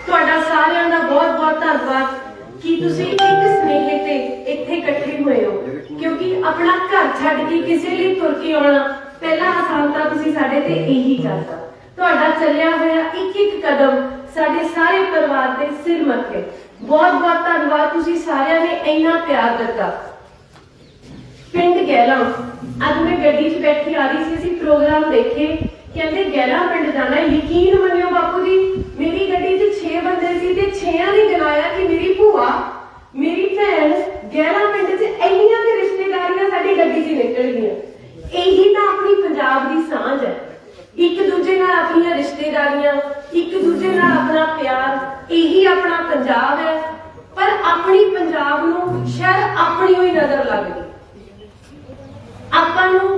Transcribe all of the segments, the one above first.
ਤੁਹਾਡਾ ਸਾਰਿਆਂ ਦਾ ਬਹੁਤ ਬਹੁਤ ਧੰਨਵਾਦ कि तुसी एक स्नेह ते इत्थे इकट्ठे हुए हो, क्योंकि अपना घर छड्ड के किसी लिए तुर के आना पहला आसान तां तुसी साडे ते यही चाहता। तुहाडा चलिया होया एक एक कदम साडे सारे परिवार दे सिर मथे। बहुत बहुत धन्नवाद, तुसी सारिਆਂ ने इन्ना प्यार दिता। पिंड गैला अज मैं गड्डी च बैठी आ रही सी, प्रोग्राम देखे, कहते गैला पिंड जाना। यकीन मनियो बापू जी, मेरी गड्डी च 6 बंदे सी ते 6 ने गिनाया कि मेरी भूआ मेरी भैन गैला पिंड च इन्नियां ते रिश्तेदारियां साडी गड्डी च निकल गईयां। यही तां अपनी पंजाब दी सांझ है, एक दूजे नाल अपनी रिश्तेदारियां, एक दूजे नाल अपना प्यार, यही अपना पंजाब है। पर अपनी पंजाब नूं शायद अपनी ही नजर लगदी। आपां नूं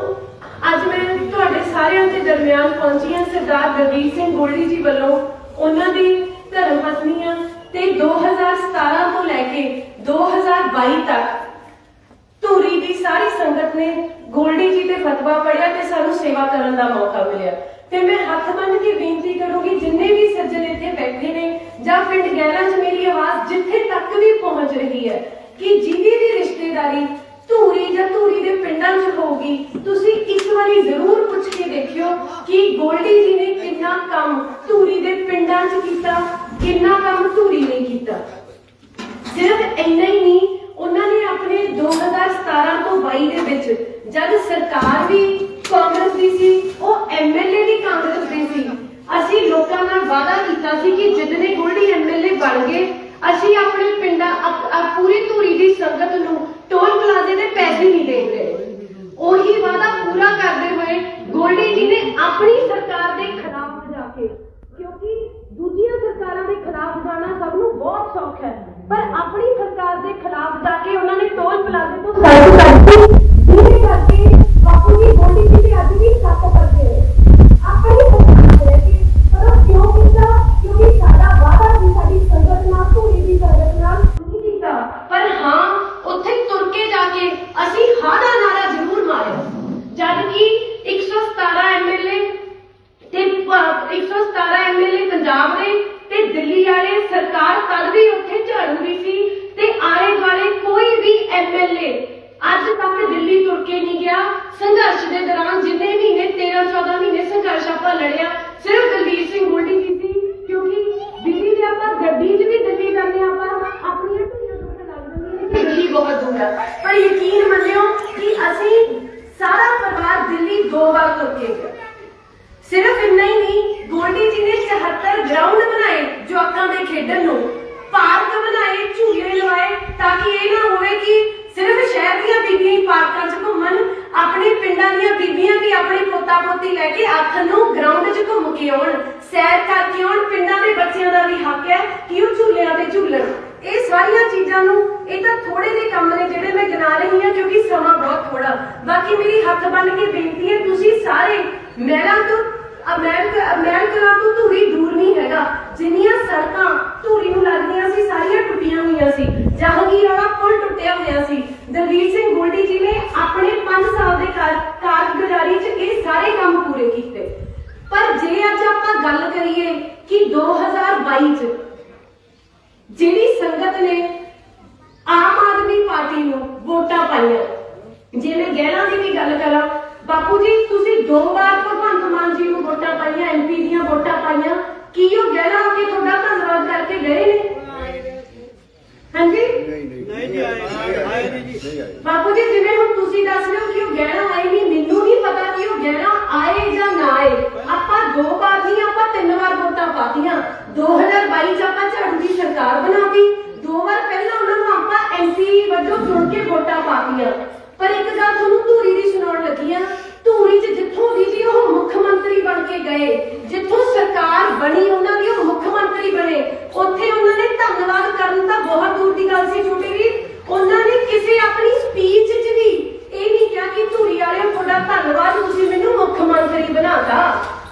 अज मैं तुहाडे सारिਆਂ ਦੇ दरमियान पहुंची हां। सरदार गुरवीर सिंह गोल्डी जी ਵੱਲੋਂ ਉਹਨਾਂ ਦੀ धर्म पत्नियां ते 2017 ਤੋਂ ਲੈ ਕੇ 2022 तक ਧੂਰੀ ਦੀ ਸਾਰੀ ਸੰਗਤ ਨੇ ਗੋਲਡੀ ਜੀ ਤੇ ਫਤਵਾ ਪੜਿਆ ਤੇ ਸਾਨੂੰ ਸੇਵਾ ਕਰਨ ਦਾ ਮੌਕਾ ਮਿਲਿਆ। ਤੇ ਮੈਂ ਹੱਥ ਬੰਨ ਕੇ ਬੇਨਤੀ ਕਰੂੰਗੀ, ਜਿੰਨੇ ਵੀ ਸੱਜਣ ਇੱਥੇ ਬੈਠੇ ਨੇ ਜਾਂ ਪਿੰਡ ਗੈਲਾ 'ਚ ਮੇਰੀ ਆਵਾਜ਼ ਜਿੱਥੇ ਤੱਕ ਵੀ ਪਹੁੰਚ ਰਹੀ ਹੈ, ਕਿ ਜਿਹਦੀ ਵੀ ਰਿਸ਼ਤੇਦਾਰੀ ਧੂਰੀ ਜਾਂ ਧੂਰੀ ਦੇ ਪਿੰਡਾਂ 'ਚ ਹੋਊਗੀ, ਤੁਸੀਂ ਇਸ ਵਾਰੀ ਜ਼ਰੂਰ ਪੁੱਛ ਕੇ ਦੇਖਿਓ ਕਿ ਗੋਲਡੀ ਜੀ ਨੇ ਕਿੰਨਾ ਕੰਮ ਧੂਰੀ ਦੇ ਪਿੰਡਾਂ 'ਚ ਕੀਤਾ, ਕਿੰਨਾ ਕੰਮ ਧੂਰੀ ਨੇ ਕੀਤਾ। ਸਿਰਫ ਇੰਨਾ ਹੀ ਨਹੀਂ, ਉਹਨਾਂ ਨੇ ਆਪਣੇ 2017 ਤੋਂ 22 ਦੇ ਵਿੱਚ ਜਦ ਸਰਕਾਰ ਵੀ ਕਾਂਗਰਸ ਦੀ ਸੀ, ਉਹ ਐਮਐਲਏ ਵੀ ਕਾਂਗਰਸ ਦੇ ਸੀ, ਅਸੀਂ ਲੋਕਾਂ ਨਾਲ ਵਾਅਦਾ ਕੀਤਾ ਸੀ ਕਿ ਜਿੱਦਨੇ ਗੋਲਡੀ ਐਮਐਲਏ ਬਣ ਗਏ ਅਸੀਂ ਆਪਣੇ ਪਿੰਡਾਂ ਪੂਰੀ ਧੂਰੀ ਦੀ ਸੰਗਤ ਨੂੰ ਟੋਲ ਪਲਾਜ਼ੇ ਦੇ ਪੈਸੇ ਨਹੀਂ ਦੇਂਗੇ। ਉਹੀ ਵਾਅਦਾ ਪੂਰਾ ਕਰਦੇ ਹੋਏ ਗੋਲਡੀ ਜੀ ਨੇ ਆਪਣੀ ਸਰਕਾਰ ਦੇ ਖਿਲਾਫ ਜਾ ਕੇ, ਕਿਉਂਕਿ ਦੂਜੀਆਂ ਸਰਕਾਰਾਂ ਦੇ ਖਿਲਾਫ ਜਾਣਾ ਸਭ ਨੂੰ ਬਹੁਤ ਸੌਖਾ ਹੈ, ਪਰ ਆਪਣੀ ਸਰਕਾਰ ਦੇ ਖਿਲਾਫ ਜਾ ਕੇ ਉਹਨਾਂ ਨੇ ਟੋਲ ਪਲਾਜ਼ੇ ਤੋਂ ਸੜਕ ਕੱਢੀ, ਜਿਹਦੇ ਕਰਕੇ ਬਾਪੂ ਜੀ ਗੋਲਡੀ ਜੀ ਤੇ ਅੱਜ ਵੀ ਸੱਤ ਕਰਦੇ ਆਪਣੀ ਸਰਕਾਰ ਦੇ ਰਹਿ ਕੇ। ਪਰ ਉਹ ਕਿਉਂ ਕੀਤਾ? ਕਿਉਂਕਿ ਸਾਡਾ ਵਾਅਦਾ ਸੀ ਸਾਡੀ ਸੰਗਤ ਨਾਲ, ਧੂਰੀ ਦੀ ਸੰਗਤ ਨਾਲ ਨਹੀਂ ਕੀਤਾ, ਪਰ ਹਾਂ ਉੱਥੇ ਤੁਰ ਕੇ ਜਾ ਕੇ ਅਸੀਂ ਹਾਂ ਦਾ ਨਾਰਾ ਜ਼ਰੂਰ ਮਾਰਿਆ। ਜਦ ਕਿ 117 ਐਮਐਲਏ ਤੇ 117 ਐਮਐਲਏ ਪੰਜਾਬ ਦੇ ਤੇ ਦਿੱਲੀ ਵਾਲੇ ਸਰਕਾਰ ਤਦ ਵੀ ਉੱਥੇ ਝਾੜੂਗੀ ਸੀ, ਤੇ ਆਲੇ ਦੁਆਲੇ ਕੋਈ ਵੀ ਐਮਐਲਏ ਅੱਜ ਤੱਕ ਦਿੱਲੀ ਤੁਰ ਕੇ ਨਹੀਂ ਗਿਆ। ਸੰਘਰਸ਼ ਦੇ ਦੌਰਾਨ ਜਿੰਨੇ ਮਹੀਨੇ 13-14 ਮਹੀਨੇ ਸੰਘਰਸ਼ ਆਪਾਂ ਲੜਿਆ, ਸਿਰਫ ਦਲਵੀਰ ਸਿੰਘ ਗੋਲਡੀ ਜੀ ਸੀ, ਕਿਉਂਕਿ ਦਿੱਲੀ ਦੇ ਆਪਾਂ ਗੱਡੀ 'ਚ ਵੀ ਦਿੱਲੀ ਜਾਂਦੇ ਆਪਾਂ ਆਪਣੀਆਂ ਢੂਈਆਂ ਦੁੱਖ ਲੱਗ ਜਾਂਦੀਆਂ ਨੇ, ਦਿੱਲੀ ਬਹੁਤ ਦੂਰ ਹੈ। ਪਰ ਯਕੀਨ ਮੰਨਿਓ ਕਿ ਅਸੀਂ ਸਾਰਾ ਪਰਿਵਾਰ ਦਿੱਲੀ 2 ਵਾਰ ਤੁਰ ਕੇ ਗਿਆ। ਸਿਰਫ ਇੰਨਾ ਹੀ ਨਹੀਂ, ਗੋਲਡੀ ਜੀ ਨੇ 74 ਗਰਾਊਂਡ ਬਣਾਏ ਜਵਾਕਾਂ ਦੇ ਖੇਡਣ ਨੂੰ, ਪਾਰਕ ਬਣਾਏ, ਝੂਲੇ ਲਵਾਏ, ਤਾਂ ਕਿ ਇਹ ਨਾ ਹੋਵੇ ਕਿ ਸਿਰਫ ਸ਼ਹਿਰ ਦੀਆਂ ਬੀਬੀਆਂ ਹੀ ਪਾਰਕਾਂ 'ਚ ਘੁੰਮਣ, ਆਪਣੇ ਪਿੰਡਾਂ ਦੀਆਂ ਬੀਬੀਆਂ ਵੀ ਆਪਣੀ ਪੋਤਾ ਪੋਤੀ ਲੈ ਕੇ ਅੱਖ ਨੂੰ ਗਰਾਊਂਡ 'ਚ ਘੁੰਮ ਕੇ ਆਉਣ, ਸੈਰ ਕਰਕੇ ਆਉਣ। ਪਿੰਡਾਂ ਦੇ ਬੱਚਿਆਂ ਦਾ ਵੀ ਹੱਕ ਹੈ ਕਿ ਉਹ ਝੂਲਿਆਂ ਤੇ ਝੂਲਣ। ਇਹ ਸਾਰੀਆਂ ਚੀਜ਼ਾਂ ਨੂੰ, ਇਹ ਤਾਂ ਥੋੜੇ ਜਿਹੇ ਕੰਮ ਨੇ ਜਿਹੜੇ ਮੈਂ ਗਿਣਾ ਰਹੀ ਹਾਂ ਕਿਉਂਕਿ ਸਮਾਂ ਬਹੁਤ ਥੋੜਾ। ਬਾਕੀ ਮੇਰੀ ਹੱਥ ਬੰਨ ਕੇ ਬੇਨਤੀ ਹੈ, ਤੁਸੀਂ ਸਾਰੇ ਮਹਿਲਾਂ ਤੋਂ ਮਹਿਲ ਕਲਾਂ ਤੋਂ ਧੂਰੀ ਦੂਰ ਨਹੀਂ ਹੈਗਾ। ਜਿੰਨੀਆਂ ਸੜਕਾਂ ਧੂਰੀ ਨੂੰ ਲੱਗਦੀਆਂ ਸੀ ਸਾਰੀਆਂ ਟੁੱਟੀਆਂ ਹੋਈਆਂ ਸੀ, ਜਹਾਂਗੀਰ ਵਾਲਾ ਪੁਲ ਟੁੱਟਿਆ ਹੋਇਆ ਸੀ। ਦਲਵੀਰ ਸਿੰਘ ਗੋਲਡੀ ਜੀ ਨੇ ਆਪਣੇ 5 ਸਾਲ ਦੇ ਕਾਰਗੁਜ਼ਾਰੀ 'ਚ ਇਹ ਸਾਰੇ ਕੰਮ ਪੂਰੇ ਕੀਤੇ। ਪਰ ਜੇ ਅੱਜ ਆਪਾਂ ਗੱਲ ਕਰੀਏ ਕਿ 2022 'ਚ ਜਿਹੜੀ ਸੰਗਤ ਨੇ ਆਮ ਆਦਮੀ ਪਾਰਟੀ ਨੂੰ ਵੋਟਾਂ ਪਾਈਆਂ, ਜੇ ਮੈਂ ਗਹਿਲਾਂ ਦੀ ਵੀ ਗੱਲ ਕਰਾਂ, ਬਾਪੂ ਜੀ ਤੁਸੀਂ 2 ਵਾਰ ਭਗਵੰਤ ਮਾਨ ਜੀ ਨੂੰ ਵੋਟਾਂ ਪਾਈਆਂ, ਐਮਪੀ ਦੀਆਂ ਵੋਟਾਂ ਪਾਈਆਂ, ਕੀ ਉਹ ਗਹਿਲਾ ਆ ਕੇ ਤੁਹਾਡਾ ਧੰਨਵਾਦ ਕਰਕੇ ਗਏ ਨੇ? ਹਾਂਜੀ ਬਾਪੂ ਜੀ, ਜਿਵੇਂ ਹੁਣ ਤੁਸੀਂ ਦੱਸ ਰਹੇ ਹੋ ਕਿ ਉਹ ਗਹਿਲਾ ਆਏ ਨਹੀਂ, ਮੈਨੂੰ ਨਹੀਂ ਪਤਾ ਕਿ ਉਹ ਗਹਿਲਾ ਆਏ ਜਾਂ ਨਾ ਆਏ। ਆਪਾਂ 2 ਵਾਰ ਨਹੀਂ, ਆਪਾਂ 3 ਵਾਰ ਵੋਟਾਂ ਪਾਤੀਆਂ। 2022 'ਚ ਆਪਾਂ ਝਾੜੂ ਦੀ ਸਰਕਾਰ ਬਣਾਤੀ, 2 ਵਾਰ ਪਹਿਲਾਂ ਉਹਨਾਂ ਨੂੰ ਆਪਾਂ ਐਮਪੀ ਵਜੋਂ ਚੁਣ ਕੇ ਵੋਟਾਂ ਪਾਤੀਆਂ। ਪਰ ਇੱਕ ਗੱਲ ਤੁਹਾਨੂੰ ਧੂਰੀ ਦੀ ਸੁਣਾਉਣ ਲੱਗੀ ਆ, ਧੂਰੀ 'ਚ ਜਿੱਥੋਂ ਵੀ ਜੀ ਉਹ ਮੁੱਖ ਮੰਤਰੀ ਬਣ ਕੇ ਗਏ, ਜਿੱਥੋਂ ਸਰਕਾਰ ਬਣੀ ਉਹਨਾਂ ਦੀ ਉਹ ਮੁੱਖ ਮੰਤਰੀ ਬਣੇ, ਉੱਥੇ ਉਹਨਾਂ ਨੇ ਧੰਨਵਾਦ ਕਰਨ ਤਾਂ ਬਹੁਤ ਦੂਰ ਦੀ ਗੱਲ ਸੀ ਛੋਟੇ ਵੀਰ। ਉਹਨਾਂ ਨੇ ਕਿਸੇ ਆਪਣੀ ਸਪੀਚ 'ਚ ਵੀ ਇਹ ਨਹੀਂ ਕਿਹਾ ਕਿ ਧੂਰੀ ਵਾਲਿਓ ਤੁਹਾਡਾ ਧੰਨਵਾਦ, ਤੁਸੀਂ ਮੈਨੂੰ ਮੁੱਖ ਮੰਤਰੀ ਬਣਾਤਾ।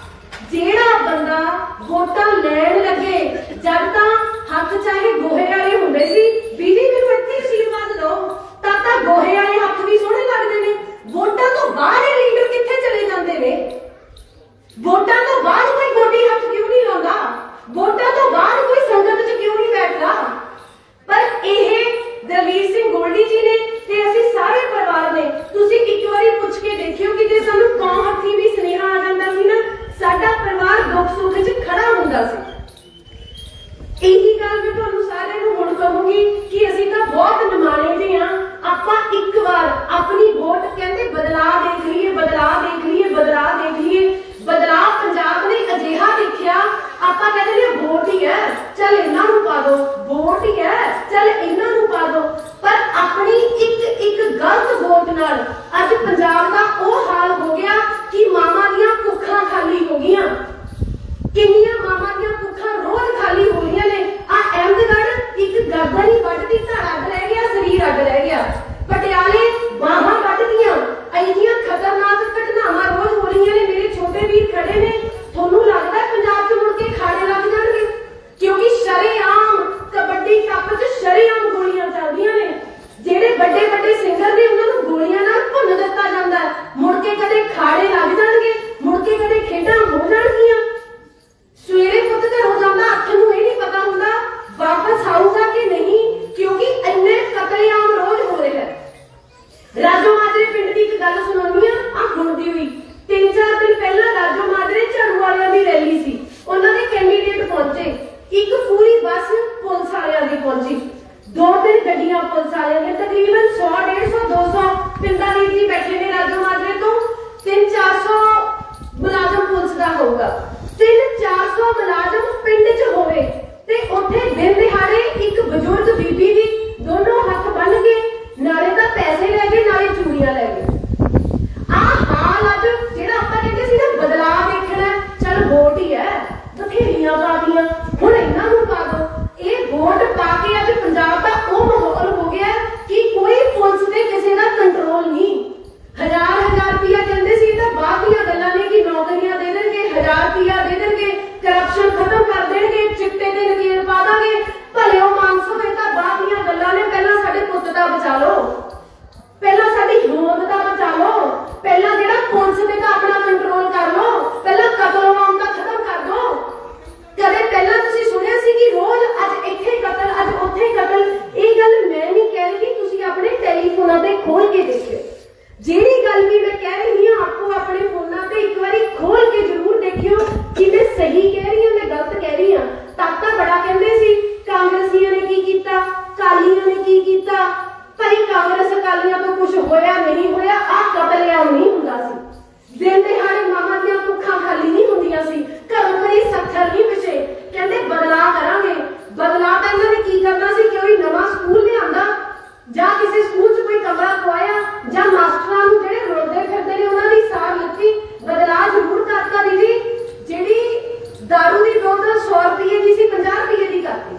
ਜਿਹੜਾ ਬੰਦਾ ਵੋਟਾਂ ਲੈਣ ਲੱਗੇ ਜਦ ਤਾਂ ਹੱਥ ਚਾਹੇ ਗੋਹੇ ਵਾਲੇ ਹੁੰਦੇ ਸੀ, ਬੀਬੀ ਮੈਨੂੰ ਇੱਥੇ ਆਸ਼ੀਰਵਾਦ ਦਿਓ, ਤਾਂ ਗੋਹੇ ਵਾਲੇ ਹੱਥ ਵੀ ਸੋਹਣੇ ਲੱਗਦੇ ਨੇ। ਵੋਟਾਂ ਤੋਂ ਬਾਅਦ ਇਹ ਲੀਡਰ ਕਿੱਥੇ ਚਲੇ ਜਾਂਦੇ ਨੇ? ਵੋਟਾਂ ਤੋਂ ਬਾਅਦ ਕੋਈ ਗੋਡੀ ਹੱਥ ਕਿਉਂ ਨਹੀਂ ਲਾਉਂਦਾ? ਵੋਟਾਂ ਤੋਂ ਬਾਅਦ ਕੋਈ ਸੰਗਤ ਇਹੀ ਗੱਲ ਮੈਂ ਤੁਹਾਨੂੰ ਸਾਰਿਆਂ ਨੂੰ ਹੁਣ ਕਹੂੰਗੀ ਕਿ ਅਸੀਂ ਤਾਂ ਬਹੁਤ ਨਿਮਾਣੇ ਜਿਹੇ ਹਾਂ। ਆਪਾਂ ਇੱਕ ਵਾਰ ਆਪਣੀ ਵੋਟ ਕਹਿੰਦੇ ਬਦਲਾਅ ਦੇਖ ਲਈਏ, ਬਦਲਾਅ ਦੇਖ ਲਈਏ, ਬਦਲਾਅ ਦੇਖ ਲਈਏ। ਬਦਲਾਅ ਪੰਜਾਬ ਨੇ ਅਜਿਹਾ ਦੇਖਿਆ, ਆਪਾਂ ਕਹਿੰਦੇ ਨੇ ਵੋਟ ਹੀ ਹੈ, ਚੱਲ ਇਹਨਾਂ ਨੂੰ ਪਾ ਦੋ, ਵੋਟ ਹੀ ਹੈ, ਚੱਲ ਇਹਨਾਂ ਨੂੰ ਪਾ ਦੋ। ਪਰ ਆਪਣੀ ਇੱਕ ਗਲਤ ਵੋਟ ਨਾਲ ਅੱਜ ਪੰਜਾਬ ਦਾ ਉਹ ਹਾਲ ਹੋ ਗਿਆ ਕਿ ਮਾਵਾਂ ਦੀਆਂ ਕੁੱਖਾਂ ਖਾਲੀ ਹੋ ਗਈਆਂ। ਕਿੰਨੀਆਂ ਮਾਵਾਂ ਦੀਆਂ ਕੁੱਖਾਂ ਰੋਜ਼ ਖਾਲੀ ਹੋ ਰਹੀਆਂ ਨੇ। ਆ ਅਹਿਮਦਗੜ੍ਹ ਇੱਕ ਗਰਦਨ ਹੀ ਵੱਢਦੀ, ਧੜ ਅੱਡ ਰਹਿ ਗਿਆ, ਸਰੀਰ ਅੱਡ ਰਹਿ ਗਿਆ। ਪਟਿਆਲੇ ਬਾਹਾਂ ਵੱਢਦੀਆਂ। ਇੰਨੀਆਂ ਖਤਰਨਾਕ ਘਟਨਾਵਾਂ ਰੋਜ਼ ਹੋ ਰਹੀਆਂ ਨੇ। ਮੇਰੇ ਛੋਟੇ ਵੀਰ ਖੜੇ ਨੇ, ਤੁਹਾਨੂੰ ਲੱਗਦਾ ਪੰਜਾਬ 'ਚ ਮੁੜ ਕੇ ਖਾੜੇ ਲੱਗ ਜਾਣਗੇ? ਕਿਉਂਕਿ ਸ਼ਰੇਆਮ ਕਬੱਡੀ ਕੱਪ 'ਚ ਸ਼ਰੇਆਮ ਗੋਲੀਆਂ ਚੱਲਦੀਆਂ ਨੇ। ਜਿਹੜੇ ਵੱਡੇ ਵੱਡੇ ਸਿੰਗਰ ਨੇ ਉਹਨਾਂ ਨੂੰ ਗੋਲੀਆਂ ਨਾਲ ਭੁੰਨ ਦਿੱਤਾ ਜਾਂਦਾ। ਮੁੜ ਕੇ ਕਦੇ ਖਾੜੇ ਲੱਗ ਜਾਣਗੇ, ਮੁੜ ਕੇ ਕਦੇ ਖੇਡਾਂ ਹੋ ਜਾਣਗੀਆਂ। ਸਵੇਰੇ ਪੁੱਤ ਘਰੋਂ ਜਾਂਦਾ, ਅੱਖ ਨੂੰ ਇਹ ਨਹੀਂ ਪਤਾ ਹੁੰਦਾ ਵਾਪਸ ਆਊਗਾ ਕਿ ਨਹੀਂ, ਕਿਉਂਕਿ ਇੰਨੇ ਕਤਲੇਆਮ ਰੋਜ਼ ਹੋ ਰਹੇ ਹੈ। ਰਾਜੋ ਮਾਜਰੇ ਪਿੰਡ ਦੀ ਇੱਕ ਗੱਲ ਸੁਣਾਉਣੀ ਆ ਹੁੰਦੀ ਹੋਈ। 3-4 ਦਿਨ ਪਹਿਲਾਂ ਰਾਜੋ ਮਾਜਰੇ ਝਾੜੂ ਵਾਲਿਆਂ ਦੀ ਰੈਲੀ ਸੀ। ਉਹਨਾਂ ਦੇ ਕੈਂਡੀਡੇਟ ਪਹੁੰਚੇ, ਇੱਕ ਪੂਰੀ ਬੱਸ ਪੁਲਿਸ ਵਾਲਿਆਂ ਦੀ ਪਹੁੰਚੀ, 2-3 ਗੱਡੀਆਂ ਪੁਲਿਸ ਵਾਲਿਆਂ ਦੀਆਂ, ਤਕਰੀਬਨ 100, 150, 200 ਪਿੰਡਾਂ ਦੇ ਜੀ ਬੈਠੇ ਨੇ। ਰਾਜੋ ਮਾਜਰੇ ਤੋਂ 300-400 ਮੁਲਾਜ਼ਮ ਪੁਲਿਸ ਦਾ ਹੋਊਗਾ। 300-400 ਮੁਲਾਜ਼ਮ ਪਿੰਡ 'ਚ ਹੋਵੇ ਤੇ ਉੱਥੇ ਦਿਨ ਦਿਹਾੜੇ ਇੱਕ ਬਜ਼ੁਰਗ ਬੀਬੀ ਦੀ ਦੋਨੋਂ ਹੱਥ ਬੰਨ ਕੇ ਨਾਲੇ ਤਾਂ ਪੈਸੇ ਲੈ ਗਏ, ਨਾਲੇ ਚੂੜੀਆਂ ਲੈ ਗਏ। ਆਹ ਹਾਲ ਅੱਜ ਜਿਹੜਾ ਆਪਾਂ ਕਹਿੰਦੇ ਸੀ ਨਾ ਬਦਲਾਅ ਦੇਖਣਾ, ਚੱਲ ਵੋਟ ਹੀ ਹੈ, ਬਥੇਰੀਆਂ ਪਾਰਟੀਆਂ, ਹੁਣ ਇਹਨਾਂ ਨੂੰ ਪਾ ਦੋ। ਇਹ ਵੋਟ ਪਾ ਕੇ ਅੱਜ ਪੰਜਾਬ ਦਾ ਉਹ ਮਾਹੌਲ ਹੋ ਗਿਆ ਕਿ ਕੋਈ ਪੁਲਿਸ ਤੇ ਕਿਸੇ ਦਾ ਕੰਟਰੋਲ ਨਹੀਂ। 1000 ਰੁਪਇਆ ਕਹਿੰਦੇ ਸੀ ਤਾਂ ਬਾਅਦ ਦੀਆਂ ਗੱਲਾਂ ਨੇ ਕਿ ਨੌਕਰੀਆਂ ਦੇ ਦੇਣਗੇ, 1000 ਰੁਪਇਆ ਦੇ ਦੇਣਗੇ, ਕਰਪਸ਼ਨ ਖਤਮ ਕਰ ਦੇਣਗੇ, ਚਿੱਟੇ ਦੇ ਨਕੀਰ ਪਾ ਦਾਂਗੇ, ਭਲੇ ਉਹ ਮਾਨਸ ਹੋਏ ਤਾਂ ਬਾਅਦ ਦੀਆਂ ਗੱਲਾਂ ਨੇ। ਪਹਿਲਾਂ ਸਾਡੇ ਪੁੱਤ ਦਾ ਬਚਾ ਲਓ, ਪਹਿਲਾਂ ਸਾਡੀ ਹੋਂਦ ਦਾ ਬਚਾ ਲਓ, ਪਹਿਲਾਂ ਜਿਹੜਾ ਪੁਲਿਸ ਤੇ ਤਾਂ ਆਪਣਾ ਕੰਟਰੋਲ ਕਰ ਲਓ, ਪਹਿਲਾਂ ਕਤਲ-ਆਮ ਦਾ ਖਤਮ ਕਰ ਦਿਓ। ਕਦੇ ਪਹਿਲਾਂ ਤੁਸੀਂ ਸੁਣਿਆ ਸੀ ਕਿ ਰੋਜ਼ ਅੱਜ ਇੱਥੇ ਕਤਲ, ਅੱਜ ਉੱਥੇ ਕਤਲ? ਇਹ ਗੱਲ ਮੈਂ ਨਹੀਂ ਕਹਿ ਰਹੀ, ਤੁਸੀਂ ਆਪਣੇ ਟੈਲੀਫੋਨਾਂ ਤੇ ਖੋਲ ਕੇ ਦੇਖਿਓ। ਜਿਹੜੀ ਗੱਲ ਵੀ ਮੈਂ ਕਹਿ ਰਹੀ ਹਾਂ ਆਪੋ ਆਪਣੇ ਫੋਨਾਂ ਤੇ ਇੱਕ ਵਾਰੀ ਖੋਲ ਕੇ ਜ਼ਰੂਰ ਦੇਖਿਓ ਕਿ ਮੈਂ ਸਹੀ ਕਹਿ ਰਹੀ ਹਾਂ, ਮੈਂ ਗਲਤ ਕਹਿ ਰਹੀ ਹਾਂ। ਤਾਂ ਬੜਾ ਕਹਿੰਦੇ ਸੀ ਕਾਂਗਰਸੀਆਂ ਨੇ ਕੀ ਕੀਤਾ, ਕਾਲੀਆਂ ਨੇ ਕੀ ਕੀਤਾ। ਭਾਈ ਕਾਂਗਰਸ ਅਕਾਲੀਆਂ ਤੋਂ ਕੁਝ ਹੋਇਆ ਨਹੀਂ ਹੋਇਆ, ਆਹ ਕਤਲੇਆਮ ਨਹੀਂ ਹੁੰਦਾ ਸੀ। ਦਿਨ ਦਿਹਾੜੇ ਮਾਵਾਂ ਦੀਆਂ ਕੁੱਖਾਂ ਖਾਲੀ ਨਹੀਂ ਹੁੰਦੀਆਂ ਸੀ, ਘਰੋਂ ਕੋਈ ਸੱਥਰ ਨਹੀਂ ਪਿਛੇ। ਕਹਿੰਦੇ ਬਦਲਾਅ ਕਰਾਂਗੇ। ਬਦਲਾਅ ਤਾਂ ਇਹਨਾਂ ਨੇ ਕੀ ਕਰਨਾ ਸੀ? ਕੋਈ ਨਵਾਂ ਸਕੂਲ ਲਿਆਂਦਾ ਜਾਂ ਕਿਸੇ ਸਕੂਲ 'ਚ ਕੋਈ ਕਮਰਾ ਪਵਾਇਆ ਜਾਂ ਮਾਸਟਰਾਂ ਨੂੰ ਜਿਹੜੇ ਰੋਲਦੇ ਫਿਰਦੇ ਨੇ ਉਹਨਾਂ ਦੀ ਸਾਰ ਲੱਤੀ। ਬਦਲਾਅ ਜ਼ਰੂਰ ਕਰਤਾ ਦੀਦੀ। ਜਿਹੜੀ ਦਾਰੂ ਦੀ ਬੋਤਲ 100 ਰੁਪਏ ਦੀ ਸੀ 50 ਰੁਪਏ ਦੀ ਕਰਤੀ।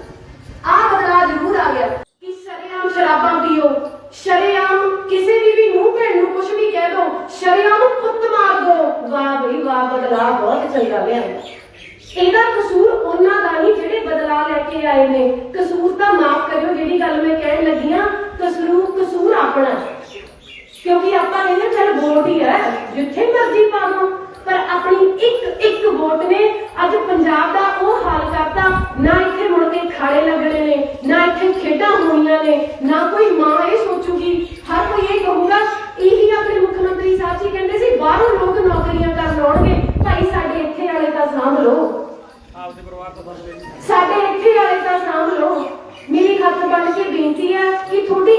ਆਹ ਬਦਲਾਅ ਜ਼ਰੂਰ ਆ ਗਿਆ ਕਿ ਸ਼ਰੇਆਮ ਸ਼ਰਾਬਾਂ ਪੀਓ, ਸ਼ਰੇਆਮ ਕਿਸੇ ਵੀ ਨੂੰਹ ਭੈਣ ਨੂੰ ਕੁਝ ਵੀ ਕਹਿ ਦੋ, ਸ਼ਰੇਆਮ ਕੁੱਟ ਮਾਰ ਦੋ। ਵਾਹ ਬਈ ਵਾਹ, ਬਦਲਾਅ ਬਹੁਤ ਚੰਗਾ ਲਿਆਂਦਾ। ਇਹਦਾ ਕਸੂਰ ਉਹਨਾਂ ਦਾ ਨਹੀਂ ਜਿਹੜੇ ਬਦਲਾਅ ਲੈ ਕੇ ਆਏ ਨੇ। ਕਸੂਰ ਤਾਂ ਮਾਫ ਕਰਿਓ ਜਿਹੜੀ ਗੱਲ ਮੈਂ ਕਹਿਣ ਲੱਗੀ ਆ, ਕਸੂਰ ਆਪਣਾ, ਕਿਉਂਕਿ ਆਪਾਂ ਕਹਿੰਦੇ ਚੱਲ ਵੋਟ ਹੀ ਹੈ, ਜਿੱਥੇ ਮਰਜ਼ੀ ਪਾ ਦੋ। ਪਰ ਆਪਣੀ ਇੱਕ ਵੋਟ ਨੇ ਅੱਜ ਪੰਜਾਬ ਦਾ ਉਹ ਹਾਲ ਕਰਤਾ। ਨਾ ਇੱਥੇ ਮੁੜ ਕੇ ਖਾੜੇ ਲੱਗਣੇ ਨੇ, ਨਾ ਇੱਥੇ ਖੇਡਾਂ ਹੋਣੀਆਂ ਨੇ, ਨਾ ਕੋਈ ਮਾਂ ਇਹ ਸੋਚੂਗੀ। ਹਰ ਕੋਈ ਇਹ ਕਹੂਗਾ, ਇਹੀ ਆਪਣੇ ਮੁੱਖ ਮੰਤਰੀ ਸਾਹਿਬ ਜੀ ਕਹਿੰਦੇ ਸੀ ਬਾਹਰੋਂ ਲੋਕ ਨੌਕਰੀਆਂ ਕਰਨ ਆਉਣਗੇ, ਭਾਈ ਸਾਡੇ ਇੱਥੇ ਵਾਲੇ ਤਾਂ ਸਾਂਭ ਲਓ, ਆਪਦੇ ਪਰਿਵਾਰ ਤੋਂ ਸਾਡੇ ਇੱਥੇ ਵਾਲੇ ਤਾਂ ਸਾਂਭ ਲਓ। ਮੇਰੀ ਹੱਥ ਬੰਨ ਕੇ ਬੇਨਤੀ ਹੈ ਕਿ ਤੁਹਾਡੀ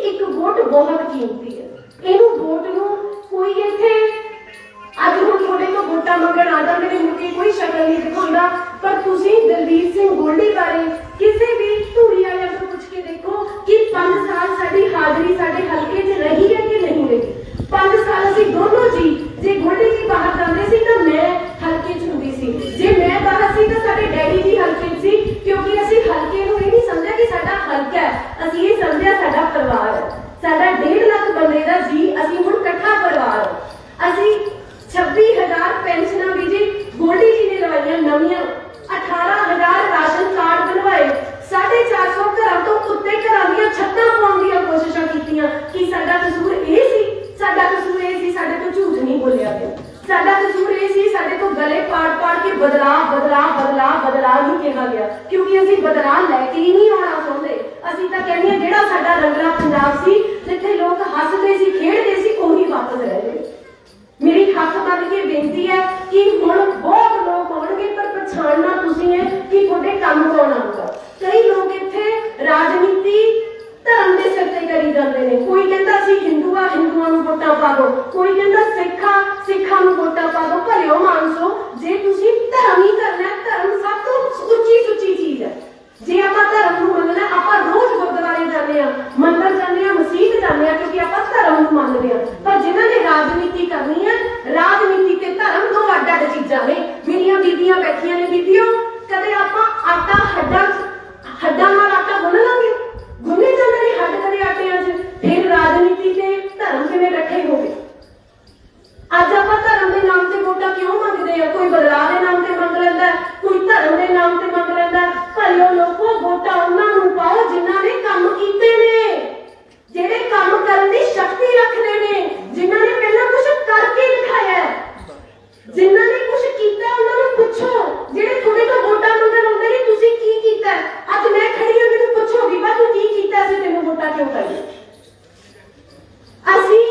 ਇੱਕ ਵੋਟ ਬਹੁਤ ਕੀਮਤੀ ਹੈ। ਇਹਨੂੰ ਵੋਟ ਨੂੰ ਕੋਈ ਇੱਥੇ ਅੱਜ ਹੁਣ ਤੁਹਾਡੇ ਤੋਂ ਵੋਟਾਂ ਮੰਗਣ ਆ ਜਾਂਦੇ ਨੇ, ਮੁੜ ਕੇ ਕੋਈ ਸ਼ਕਲ ਨਹੀਂ ਦਿਖਾਉਂਦਾ। ਪਰ ਤੁਸੀਂ ਦਲਬੀਰ ਸਿੰਘ ਗੋਲਡੀ ਬਾਰੇ ਕਿਸੇ ਵੀ ਧੂਰੀ ਵਾਲਿਆਂ ਤੋਂ ਪੁੱਛ ਕੇ ਦੇਖੋ ਕਿ 5 ਸਾਲ ਸਾਡੀ ਹਾਜ਼ਰੀ ਸਾਡੇ ਹਲਕੇ 'ਚ ਰਹੀ ਹੈ ਕਿ ਨਹੀਂ ਰਹੀ। 5 ਸਾਲ ਅਸੀਂ ਦੋਨੋਂ ਜੀ, ਜੇ ਗੋਲਡੀ ਜੀ ਬਾਹਰ ਜਾਂਦੇ ਸੀ ਤਾਂ ਮੈਂ ਹਲਕੇ 'ਚ ਹੁੰਦੀ ਸੀ, ਜੇ ਮੈਂ ਬਾਹਰ ਸੀ ਤਾਂ ਸਾਡੇ ਡੈਡੀ ਜੀ ਹਲਕੇ 'ਚ ਸੀ। ਕਿਉਂਕਿ ਅਸੀਂ ਹਲਕੇ ਨੂੰ ਇਹ ਨਹੀਂ ਸਮਝਿਆ ਕਿ ਸਾਡਾ ਹਲਕਾ ਹੈ, ਅਸੀਂ ਇਹ ਸਮਝਿਆ ਸਾਡਾ ਪਰਿਵਾਰ ਹੈ, ਸਾਡਾ 1.5 ਲੱਖ ਬੰਦੇ ਦਾ ਜੀ, ਅਸੀਂ ਹੁਣ ਇਕੱਠਾ ਪਰਿਵਾਰ। ਅਸੀਂ 26,000 ਪੈਨਸ਼ਨਾਂ ਵੀ ਜੀ ਗੋਲਡੀ ਜੀ ਨੇ ਲਵਾਈਆਂ ਨਵੀਆਂ, 18,000 ਰਾਸ਼ਨ ਕਾਰਡ ਬਣਵਾਏ, 450 ਘਰਾਂ ਤੋਂ ਉੱਤੇ ਘਰਾਂ ਦੀਆਂ ਛੱਤਾਂ ਪਾਉਣ ਦੀਆਂ ਕੋਸ਼ਿਸ਼ਾਂ ਕੀਤੀਆਂ। ਕਿ ਸਾਡਾ ਕਸੂਰ ਇਹ ਸੀ? ਸਾਡਾ ਕਸੂਰ ਇਹ ਸੀ ਸਾਡੇ ਤੋਂ ਝੂਠ ਨਹੀਂ ਬੋਲਿਆ ਗਿਆ। ਸਾਡਾ ਕਸੂਰ ਇਹ ਸੀ ਸਾਡੇ ਤੋਂ ਗਲੇ ਪਾੜ ਕੇ ਬਦਲਾਅ ਨਹੀਂ ਕਿਹਾ ਗਿਆ, ਕਿਉਂਕਿ ਅਸੀਂ ਬਦਲਾਅ ਲੈ ਕੇ ਹੀ ਨਹੀਂ ਆਉਣਾ ਚਾਹੁੰਦੇ। ਅਸੀਂ ਤਾਂ ਕਹਿੰਦੇ ਹਾਂ ਜਿਹੜਾ ਸਾਡਾ ਰੰਗਲਾ ਪੰਜਾਬ ਸੀ, ਜਿੱਥੇ ਲੋਕ ਹੱਸਦੇ ਸੀ, ਖੇਡਦੇ ਸੀ, ਉਹੀ ਵਾਪਸ ਰਹਿ ਗਏ। ਮੇਰੀ ਹੱਥ ਬੰਨ ਕੇ ਬੇਨਤੀ ਹੈ ਕਿ ਹੁਣ ਬਹੁਤ ਲੋਕ ਆਉਣਗੇ, ਪਰ ਪਛਾਣਨਾ ਤੁਸੀਂ ਹੈ ਕਿ ਤੁਹਾਡੇ ਕੰਮ ਕੌਣ ਆਊਗਾ। ਕਈ ਲੋਕ ਇੱਥੇ ਰਾਜਨੀਤੀ ਧਰਮ ਦੇ ਸਿਰ ਤੇ ਕਰੀ ਜਾਂਦੇ ਨੇ। ਕੋਈ ਕਹਿੰਦਾ ਅਸੀਂ ਹਿੰਦੂ ਆ, ਹਿੰਦੂਆਂ ਨੂੰ ਵੋਟਾਂ ਪਾ ਦਿਓ, ਕੋਈ ਕਹਿੰਦਾ ਸਿੱਖਾਂ ਨੂੰ ਵੋਟਾਂ ਪਾ ਦਿਓ। ਭਲਿਓ ਮਾਨਸੋ, ਜੇ ਤੁਸੀਂ ਧਰਮ ਹੀ ਕਰਨਾ, ਧਰਮ ਸਭ ਤੋਂ ਉੱਚੀ ਸੁੱਚੀ ਚੀਜ਼ ਹੈ। ਜੇ ਆਪਾਂ ਧਰਮ ਨੂੰ ਮੰਨਣਾ, ਆਪਾਂ ਰੋਜ਼ ਗੁਰਦੁਆਰੇ ਜਾਂਦੇ ਆ, ਮੰਦਰ ਜਾਂਦੇ ਆ, ਮਸੀਤ ਜਾਂਦੇ ਆ, ਕਿਉਂਕਿ ਆਪਾਂ ਧਰਮ ਨੂੰ ਮੰਨਦੇ ਆ। ਪਰ ਜਿਨ੍ਹਾਂ ਨੇ ਰਾਜਨੀਤੀ ਕਰਨੀ ਹੈ, ਰਾਜਨੀਤੀ ਤੇ ਧਰਮ ਦੋ ਅੱਡ-ਅੱਡ ਚੀਜ਼ਾਂ ਨੇ। ਮੇਰੀਆਂ ਬੀਬੀਆਂ ਬੈਠੀਆਂ ਨੇ, ਬੀਬੀਓ ਕਦੇ ਆਪਾਂ ਆਟਾ ਹੱਡਾਂ ਨਾਲ ਆਟਾ ਗੁੰਨ ਲਾਂਗੇ? ਗੁੰਨੇ ਜਾਂਦੇ ਨੇ ਹੱਡ ਕਦੇ ਆਟਿਆਂ 'ਚ। ਫਿਰ ਰਾਜਨੀਤੀ ਤੇ ਧਰਮ ਕਿਵੇਂ ਇਕੱਠੇ ਹੋ ਗਏ? ਅੱਜ ਆਪਾਂ ਧਰਮ ਦੇ ਨਾਮ ਤੇ ਵੋਟਾਂ ਕਿਉਂ ਮੰਗਦੇ ਆ? ਕੋਈ ਬਦਲਾਅ ਦੇ ਨਾਮ ਤੇ ਮੰਗ ਲੈਂਦਾ, ਕੋਈ ਧਰਮ ਦੇ ਨਾਮ ਤੇ ਮੰਗ ਲੈਂਦਾ। ਭਲਿਓ ਲੋਕੋ, ਵੋਟਾਂ ਉਹਨਾਂ ਨੂੰ ਪਾਓ ਜਿਨ੍ਹਾਂ ਨੇ ਕੰਮ ਕੀਤੇ ਨੇ, ਜਿਹੜੇ ਕੰਮ ਕਰਨ ਦੀ ਸ਼ਕਤੀ ਰੱਖਦੇ ਨੇ, ਜਿਨ੍ਹਾਂ ਨੇ ਪਹਿਲਾਂ ਕੁਝ ਕਰਕੇ ਦਿਖਾਇਆ, ਜਿਨ੍ਹਾਂ ਨੇ ਕੁਝ ਕੀਤਾ। ਉਹਨਾਂ ਨੂੰ ਪੁੱਛੋ, ਜਿਹੜੇ ਤੁਹਾਡੇ ਤੋਂ ਵੋਟਾਂ ਮੰਗਣ ਆਉਂਦੇ ਨੇ, ਤੁਸੀਂ ਕੀ ਕੀਤਾ? ਅੱਜ ਮੈਂ ਖੜੀ ਹਾਂ, ਮੈਨੂੰ ਪੁੱਛੋ ਵੀ ਤੂੰ ਕੀ ਕੀਤਾ ਸੀ, ਤੈਨੂੰ ਵੋਟਾਂ ਕਿਉਂ ਪਾਈਆਂ? ਅਸੀਂ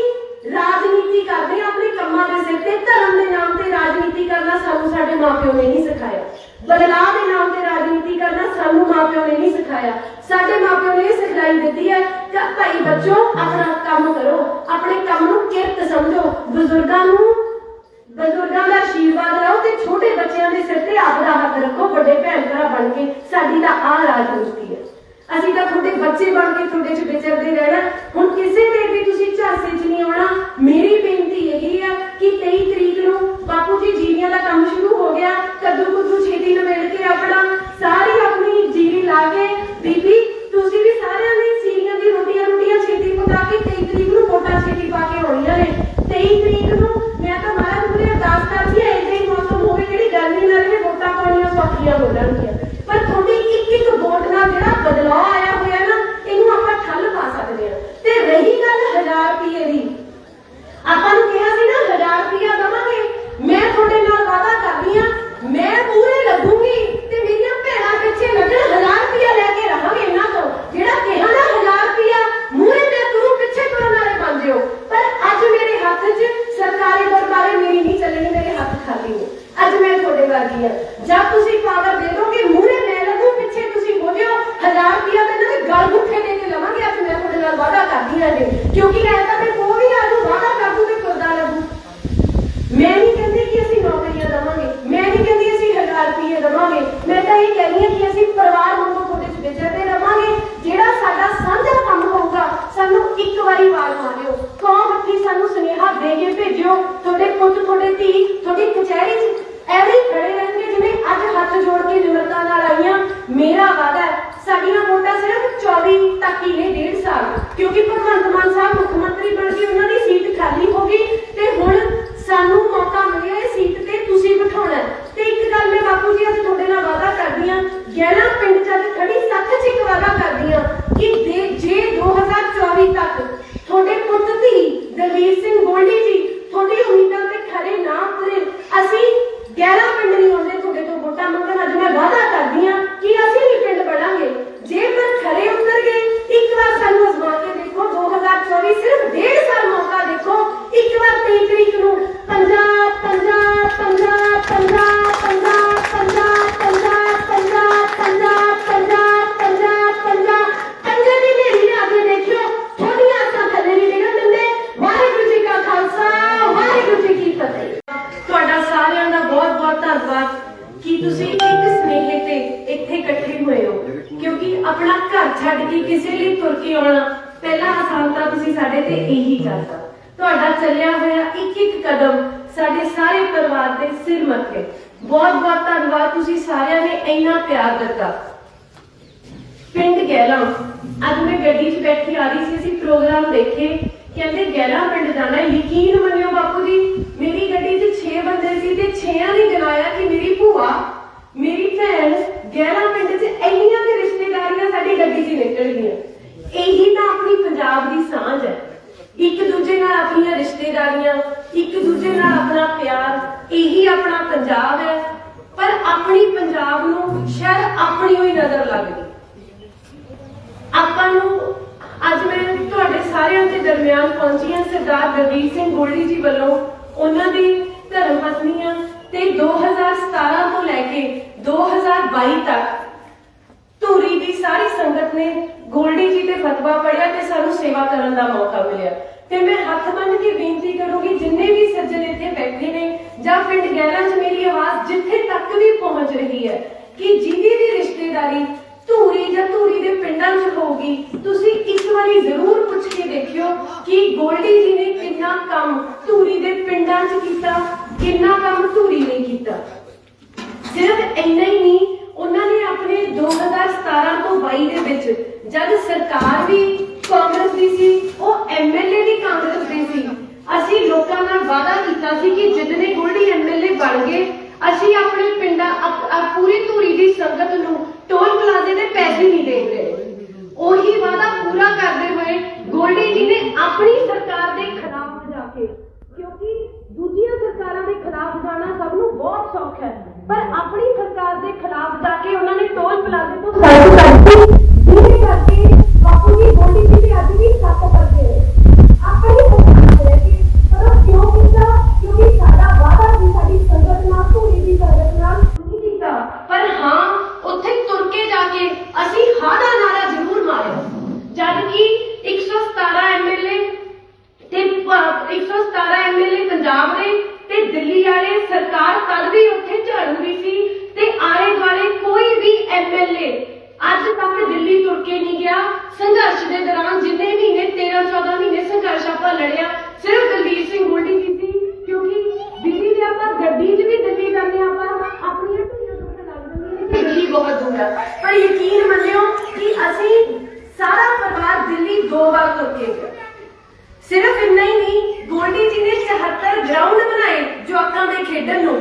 ਰਾਜਨੀਤੀ ਕਰਦੇ ਹਾਂ ਆਪਣੇ ਕੰਮਾਂ ਦੇ ਸਿਰ ਤੇ। ਧਰਮ ਦੇ ਨਾਮ ਤੇ ਰਾਜਨੀਤੀ ਕਰਨਾ ਸਾਨੂੰ ਸਾਡੇ ਮਾਪਿਓ ਨੇ ਨਹੀਂ ਸਿਖਾਇਆ। ਬਦਲਾਅ ਦੇ ਨਾਮ ਤੇ ਰਾਜਨੀਤੀ ਕਰਨਾ ਸਾਨੂੰ ਮਾਪਿਓ ਨੇ ਨਹੀਂ ਸਿਖਾਇਆ। ਸਾਡੇ ਮਾਪਿਓ ਨੇ ਇਹ ਸਿਖਲਾਈ ਦਿੱਤੀ ਹੈ ਕਿ ਭਾਈ ਬੱਚੋ, ਆਪਣਾ ਕੰਮ ਕਰੋ, ਆਪਣੇ ਕੰਮ ਨੂੰ ਕਿਰਤ ਸਮਝੋ, ਬਜ਼ੁਰਗਾਂ ਦਾ ਆਸ਼ੀਰਵਾਦ ਲਓ ਤੇ ਛੋਟੇ ਬੱਚਿਆਂ ਦੇ ਸਿਰ ਤੇ ਆਪਦਾ ਹੱਥ ਰੱਖੋ, ਵੱਡੇ ਭੈਣ ਭਰਾ ਬਣ ਕੇ। ਸਾਡੀ ਤਾਂ ਆਹ ਰਾਜਨੀਤੀ ਹੈ। ਅਸੀਂ ਤਾਂ ਤੁਹਾਡੇ ਬੱਚੇ ਬਣ ਕੇ ਤੁਹਾਡੇ 'ਚ ਵਿਚਰਦੇ ਰਹਿਣਾ। ਹੁਣ ਕਿਸੇ ਦੇ ਵੀ ਤੁਸੀਂ ਝਾਂਸੇ 'ਚ ਨਹੀਂ ਆਉਣਾ। ਮੇਰੀ ਬੇਨਤੀ ਇਹੀ ਹੈ ਕਿ 23 ਤਰੀਕ ਨੂੰ ਬਾਪੂ ਜੀ ਜੀਰੀਆਂ ਦਾ ਕੰਮ ਸ਼ੁਰੂ ਹੋ ਗਿਆ। ਕੱਦੂ ਛੇਤੀ ਨਿਬੇੜ ਕੇ ਆਪਣਾ ਸਾਰੀ ਆਪਣੀ ਜੀਰੀ ਲਾ ਕੇ, ਬੀਬੀ ਤੁਸੀਂ ਵੀ ਸਾਰਿਆਂ ਨੇ ਸੀਰੀਆਂ ਦੀ ਰੋਟੀਆਂ ਛੇਤੀ ਪਕਾ ਕੇ 23 ਤਰੀਕ ਨੂੰ ਵੋਟਾਂ ਛੇਤੀ ਪਾ ਕੇ ਆਉਣੀਆਂ ਨੇ। 23 ਤਰੀਕ ਨੂੰ ਮੈਂ ਤਾਂ ਮਹਾਰਾਜ ਨੂੰ ਅਰਦਾਸ ਕਰਦੀ ਹਾਂ, ਇਹੋ ਜਿਹੀ ਮੌਸਮ ਹੋਵੇ ਜਿਹੜੀ ਗਰਮੀ ਨਾਲ ਵੀ ਵੋਟਾਂ ਪਾਉਣੀਆਂ ਸੌਖੀਆਂ ਹੋ ਜਾਣਗੀਆਂ। ਪਰ ਤੁਹਾਡੀ ਇੱਕ ਵੋਟ ਨਾਲ ਜਿਹੜਾ ਬਦਲਾਅ ਆਇਆ ਹੋਇਆ ਨਾ, ਇਹਨੂੰ ਆਪਾਂ ਠੱਲ ਪਾ ਸਕਦੇ ਹਾਂ। ਤੇ ਰਹੀ ਗੱਲ 1000 ਰੁਪਏ ਦੀ, ਆਪਾਂ ਨੂੰ ਕਿਹਾ ਸੀ ਨਾ 1000 ਰੁਪਇਆ ਦੇਵਾਂਗੇ। ਮੈਂ ਤੁਹਾਡੇ ਨਾਲ ਵਾਅਦਾ ਕਰਦੀ ਹਾਂ, ਮੈਂ ਪੂਰੇ ਲੱਗੂਗੀ ਤੇ ਮੇਰੀਆਂ ਭੈਣਾਂ ਪਿੱਛੇ ਲੱਗਣ। 1000 ਰੁਪਇਆ ਲੈ ਕੇ ਰਹਾਂਗੇ ਇਹਨਾਂ ਤੋਂ। ਜਿਹੜਾ ਕਿਹਾ ਨਾ 1000 ਰੁਪਇਆ ਮੂਹਰੇ ਮੈਂ ਤੁਰੂ, ਪਿੱਛੇ ਤੁਰਨ ਵਾਲੇ ਬਣ ਜਿਓ। ਪਰ ਅੱਜ ਮੇਰੇ ਹੱਥ 'ਚ ਸਰਕਾਰੀ ਦਰਬਾਰੇ ਮੇਰੀ ਨਹੀਂ ਚੱਲਣੀ, ਮੇਰੇ ਹੱਥ ਖਾਲੀ ਨੇ। ਅੱਜ ਮੈਂ ਤੁਹਾਡੇ ਵਰਗੀ ਹਾਂ। ਜਦ ਤੁਸੀਂ ਪਾਵਰ ਦੇ ਦੋਗੇ, ਮੂਹਰੇ ਮੈਂ ਲੱਗੂ, ਪਿੱਛੇ ਤੁਸੀਂ ਹੋ ਜਿਓ। 1000 ਰੁਪਇਆ ਤੇ ਇਹਨਾਂ ਦੇ ਗਲ ਗੁੱਠੇ ਦੇ ਕੇ ਲਵਾਂਗੇ। ਅੱਜ ਮੈਂ ਤੁਹਾਡੇ ਨਾਲ ਵਾਅਦਾ ਕਰਦੀ ਹਾਂ ਜੀ, ਕਿਉਂਕਿ ਐ ਤਾਂ ਕੋਈ ਵੀ ਆ ਜੂ ਵਾਅਦਾ ਕਰ ਦੂ ਤੇ ਤੁਰਦਾ ਲੱਗੂ। ਮੈਂ ਨਹੀਂ ਕਹਿੰਦੀ ਕਿ ਅਸੀਂ ਨੌਕਰੀਆਂ ਦੇਵਾਂਗੇ, ਮੈਂ ਨਹੀਂ ਕਹਿੰਦੀ ਅਸੀਂ 1000 ਰੁਪਏ ਦੇਵਾਂਗੇ। ਮੈਂ ਤਾਂ ਇਹ ਕਹਿੰਦੀ ਹਾਂ ਕਿ ਅਸੀਂ ਪਰਿਵਾਰ ਵਾਂਗੂ ਤੁਹਾਡੇ 'ਚ ਵਿਚਰਦੇ ਰਵਾਂਗੇ। ਜਿਹੜਾ ਸਾਡਾ ਸਾਂਝਾ ਕੰਮ ਹੋਊਗਾ, ਸਾਨੂੰ ਇੱਕ ਵਾਰੀ ਆਵਾਜ਼ ਮਾਰਿਓ, ਕੌਂ ਹੱਥੀ ਸਾਨੂੰ ਸੁਨੇਹਾ ਦੇ ਕੇ ਭੇਜਿਓ। ਤੁਹਾਡੇ ਪੁੱਤ, ਤੁਹਾਡੇ ਧੀ ਤੁਹਾਡੀ ਕਚਹਿਰੀ 'ਚ ਐਵੇਂ ਖੜੇ ਰਹਿਣਗੇ ਜਿਵੇਂ ਅੱਜ ਹੱਥ ਜੋੜ ਕੇ ਨਿਮਰਤਾ ਨਾਲ ਆਈਆਂ। ਮੇਰਾ ਵਾਅਦਾ ਹੈ, ਸਾਡੀਆਂ ਵੋਟਾਂ ਸਿਰਫ 24 ਤੱਕ ਹੀ ਨੇ, 1.5 ਸਾਲ, ਕਿਉਂਕਿ ਭਗਵੰਤ ਮਾਨ ਸਾਹਿਬ ਮੁੱਖ ਮੰਤਰੀ ਬਣ ਕੇ ਉਹਨਾਂ ਦੀ ਸੀਟ ਖਾਲੀ ਹੋ ਗਈ ਤੇ ਹੁਣ ਸਾਨੂੰ ਮੌਕਾ ਮਿਲਿਆ ਇਹ ਸੀਟ ਤੇ ਤੁਸੀਂ ਬਿਠਾਉਣਾ। ਤੇ ਇੱਕ ਗੱਲ ਮੈਂ ਬਾਪੂ ਜੀ ਅੱਜ ਤੁਹਾਡੇ ਨਾਲ ਵਾਅਦਾ ਕਰਦੀ ਹਾਂ, ਗਹਿਲਾ ਪਿੰਡ 'ਚ ਅੱਜ ਖੜੀ ਸੱਚ 'ਚ ਇੱਕ ਵਾਅਦਾ ਕਰਦੀ ਹਾਂ ਕਿ ਜੇ 2024 ਤੱਕ ਤੁਹਾਡੇ ਪੁੱਤ ਧੀ ਦਲਵੀਰ ਸਿੰਘ ਗੋਲਡੀ ਜੀ ਤੁਹਾਡੀ ਉਮੀਦਾਂ ਤੇ ਖਰੇ ਨਾ ਉਤਰੇ, ਅਸੀਂ ਗਹਿਲਾ ਪਿੰਡ ਨਹੀਂ ਆਉਂਦੇ ਤੁਹਾਡੇ ਤੋਂ ਵੋਟਾਂ ਮੰਗਣ। ਅੱਜ ਮੈਂ ਵਾਅਦਾ ਕਰਦੀ ਹਾਂ ਕਿ ਅਸੀਂ ਵੀ ਪਿੰਡ ਬਣਾਂਗੇ। ਜੇ ਪਰ ਖਰੇ ਉਤਰ ਗਏ, ਇੱਕ ਵਾਰ ਸਾਨੂੰ ਅਜ਼ਮਾ ਕੇ ਦੇਖੋ। 2024 ਸਿਰਫ 1.5 ਸਾਲ ਮੌਕਾ ਦੇਖੋ। ਇੱਕ ਵਾਰ 23 ਤਰੀਕ ਨੂੰ ਪੰਜਾਬ ਪੰਜਾਬ ਪੰਜਾਬ ਪੰਜਾਬ ਪੰਜਾਬ ਪੰਜਾਬ ਪੰਜਾਬ ਪੰਜਾਬ ਪੰਜਾਬ ਪੰਜਾਬ ਪੰਜਾਬ ਪੰਜਾਬ ਪੰਜੇ ਦੀ ਨੇਰੀ ਲਿਆ ਕੇ ਦੇਖਿਓ। ਥੋੜੀਆਂ ਅੱਖਾਂ ਥੱਲੇ ਨਹੀਂ ਡਿੱਗਣ ਦਿੰਦੇ। ਵਾਹਿਗੁਰੂ ਜੀ ਕਾ ਖਾਲਸਾ, ਵਾਹਿਗੁਰੂ ਜੀ ਕੀ ਫਤਿਹ। ਤੁਹਾਡਾ ਸਾਰਿਆਂ ਦਾ ਬਹੁਤ ਬਹੁਤ ਧੰਨਵਾਦ ਕਿ ਤੁਸੀਂ ਇੱਕ ਸਨੇਹੇ ਤੇ ਇੱਥੇ ਇਕੱਠੇ ਹੋਏ ਹੋ, ਕਿਉਂਕਿ ਆਪਣਾ ਘਰ ਛੱਡ ਕੇ ਕਿਸੇ ਲਈ ਤੁਰ ਕੇ ਆਉਣਾ ਪਹਿਲਾ ਆਸਾਨ ਤਾਂ ਤੁਸੀਂ ਸਾਡੇ ਤੇ ਇਹੀ ਕਰਤਾ। ਤੁਹਾਡਾ ਚੱਲਿਆ ਹੋਇਆ ਇੱਕ ਇੱਕ ਕਦਮ ਸਾਡੇ ਸਾਰੇ ਪਰਿਵਾਰ ਦੇ ਸਿਰ ਮੱਥੇ। ਬਹੁਤ ਬਹੁਤ ਧੰਨਵਾਦ, ਤੁਸੀਂ ਸਾਰਿਆਂ ਨੇ ਇੰਨਾ ਪਿਆਰ ਦਿੱਤਾ। ਪਿੰਡ ਗਹਿਲਾ, ਅੱਜ ਮੈਂ ਗੱਡੀ 'ਚ ਬੈਠੀ ਆ ਰਹੀ ਸੀ, ਅਸੀਂ ਪ੍ਰੋਗਰਾਮ ਦੇਖੇ, ਕਹਿੰਦੇ ਗਹਿਲਾ ਪਿੰਡ ਜਾਣਾ। ਯਕੀਨ ਮੰਨਿਓ ਬਾਪੂ ਜੀ, ਮੇਰੀ ਗੱਡੀ 'ਚ 6 ਬੰਦੇ ਸੀ ਤੇ 6 ਨੇ ਗਿਣਾਇਆ ਕਿ ਮੇਰੀ ਭੂਆ, ਮੇਰੀ ਭੈਣ ਗਹਿਲਾ ਪਿੰਡ 'ਚ ਇੰਨੀਆਂ ਦੇ ਰਿਸ਼ਤੇਦਾਰੀਆਂ ਸਾਡੀ ਗੱਡੀ 'ਚ ਨਿਕਲ ਗਈਆਂ। ਇਹੀ ਤਾਂ ਆਪਣੀ ਪੰਜਾਬ ਦੀ ਸਾਂਝ ਹੈ, ਇੱਕ ਦੂਜੇ ਨਾਲ ਆਪਣੀਆਂ ਰਿਸ਼ਤੇਦਾਰੀਆਂ, ਇੱਕ ਦੂਜੇ ਨਾਲ ਆਪਣਾ ਪਿਆਰ, ਇਹੀ ਆਪਣਾ ਪੰਜਾਬ ਹੈ। ਪਰ ਆਪਣੀ ਪੰਜਾਬ ਨੂੰ ਸ਼ਾਇਦ ਆਪਣੀ ਹੋਈ ਨਜ਼ਰ ਲੱਗਦੀ। ਆਪਾਂ ਨੂੰ ਅੱਜ ਮੈਂ ਤੁਹਾਡੇ ਸਾਰਿਆਂ ਦੇ ਦਰਮਿਆਨ ਪਹੁੰਚੀ ਹਾਂ ਸਰਦਾਰ ਦਲਵੀਰ ਸਿੰਘ ਗੋਲਡੀ ਜੀ ਵੱਲੋਂ ਉਹਨਾਂ ਦੀ ਧਰਮ ਪਤਨੀਆਂ ਤੇ 2017 ਤੋਂ ਲੈ ਕੇ 2022 ਤੱਕ सारी संगत ने गोल्डी जी ते फतवा पढ़िया ते सानू सेवा करन दा मौका मिलिया। ते मैं हथ बन के बेनती करूंगी जिन्ने भी सज्जन इत्थे बैठे ने जां पिंड गैरा च मेरी आवाज जिथे तक भी पहुंच रही है कि जिहदी भी रिश्तेदारी धूरी जां धूरी दे पिंडां च होगी, तुसी इक वारी जरूर पुछ के देखियो कि गोल्डी जी ने किन्ना काम धूरी दे पिंडां च कीता, किन्ना काम धूरी ने कीता। सिर्फ इन्ना ही नहीं, उन्होंने अपने 2017 तो 22 दे विच जब सरकार भी कांग्रेस दी सी, ਉਹ एमएलए भी कांग्रेस दे सी, ਅਸੀਂ ਲੋਕਾਂ ਨਾਲ ਵਾਅਦਾ ਕੀਤਾ ਸੀ ਕਿ ਜਿੱਦਨੇ ਗੋਲਡੀ ਐਮਐਲਏ ਬਣ ਗਏ ਅਸੀਂ ਆਪਣੇ ਪਿੰਡਾਂ ਪੂਰੀ ਧੂਰੀ ਦੀ ਸੰਗਤ ਨੂੰ ਟੋਲ ਪਲਾਜ਼ੇ ਦੇ ਪੈਸੇ ਨਹੀਂ ਦੇਂਗੇ। ਉਹੀ ਵਾਅਦਾ ਪੂਰਾ ਕਰਦੇ ਹੋਏ ਗੋਲਡੀ ਜੀ ਨੇ ਆਪਣੀ ਸਰਕਾਰ ਦੇ ਖਿਲਾਫ ਜਾ ਕੇ, ਕਿਉਂਕਿ ਦੂਜੀਆਂ ਸਰਕਾਰਾਂ ਦੇ ਖਿਲਾਫ ਜਾਣਾ ਸਭ ਨੂੰ ਬਹੁਤ ਸੌਖ ਹੈ, ਪਰ ਆਪਣੀ ਸਰਕਾਰ ਦੇ ਖਿਲਾਫ ਜਾ ਕੇ ਉਹਨਾਂ ਨੇ ਟੋਲ ਪਲਾਜ਼ੇ ਤੋਂ ਸੜਕ ਕੱਢੀ, ਜਿਹਦੇ ਕਰਕੇ ਬਾਪੂ ਜੀ ਗੋਲਡੀ ਜੀ ਤੇ ਅੱਜ ਵੀ ਸੱਤ ਕਰਦੇ ਆਪਣੀ ਸਰਕਾਰ ਲੈ ਕੇ। ਪਰ ਉਹ ਕਿਉਂ ਕੀਤਾ? ਕਿਉਂਕਿ ਸਾਡਾ ਵਾਅਦਾ ਸੀ ਸਾਡੀ ਸੰਗਤ ਨਾਲ, ਧੂਰੀ ਦੀ ਸੰਗਤ ਨਾਲ ਨਹੀਂ ਕੀਤਾ, ਪਰ ਹਾਂ ਉੱਥੇ ਤੁਰ ਕੇ ਜਾ ਕੇ ਅਸੀਂ ਹਾਂ ਦਾ ਨਾਰਾ ਜ਼ਰੂਰ ਮਾਰਿਆ। ਜਦ ਕਿ 117 ਐਮਐਲਏ ਤੇ 117 ਐਮਐਲਏ ਪੰਜਾਬ ਦੇ ਤੇ ਦਿੱਲੀ ਵਾਲੇ ਸਰਕਾਰ ਤਦ ਵੀ ਉੱਥੇ ਝਾੜੂਗੀ ਸੀ ਤੇ ਆਲੇ ਦੁਆਲੇ ਕੋਈ ਵੀ ਐਮਐਲਏ ਅੱਜ ਤੱਕ ਦਿੱਲੀ ਤੁਰ ਕੇ ਨਹੀਂ ਗਿਆ। ਸੰਘਰਸ਼ ਦੇ ਦੌਰਾਨ ਜਿੰਨੇ ਮਹੀਨੇ 13-14 ਮਹੀਨੇ ਸੰਘਰਸ਼ ਆਪਾਂ ਲੜਿਆ, ਸਿਰਫ ਦਲਵੀਰ ਸਿੰਘ ਗੋਲਡੀ ਜੀ ਸੀ, ਕਿਉਂਕਿ ਦਿੱਲੀ ਦੇ ਆਪਾਂ ਗੱਡੀ 'ਚ ਵੀ ਦਿੱਲੀ ਜਾਂਦੇ ਆਪਾਂ ਆਪਣੀਆਂ ਢੀਆਂ ਤੋਂ ਪਤਾ ਲੱਗ ਜਾਂਦੀਆਂ ਨੇ ਕਿ ਦਿੱਲੀ ਬਹੁਤ ਦੂਰ ਹੈ। ਪਰ ਯਕੀਨ ਮੰਨਿਓ ਕਿ ਅਸੀਂ ਸਾਰਾ ਪਰਿਵਾਰ ਦਿੱਲੀ 2 ਵਾਰ ਤੁਰ ਕੇ ਗਿਆ। सिर्फ इन्ना ही नहीं, गोल्डी जी ने 74 ग्राउंड बनाए जवाकां दे खेडण नूं,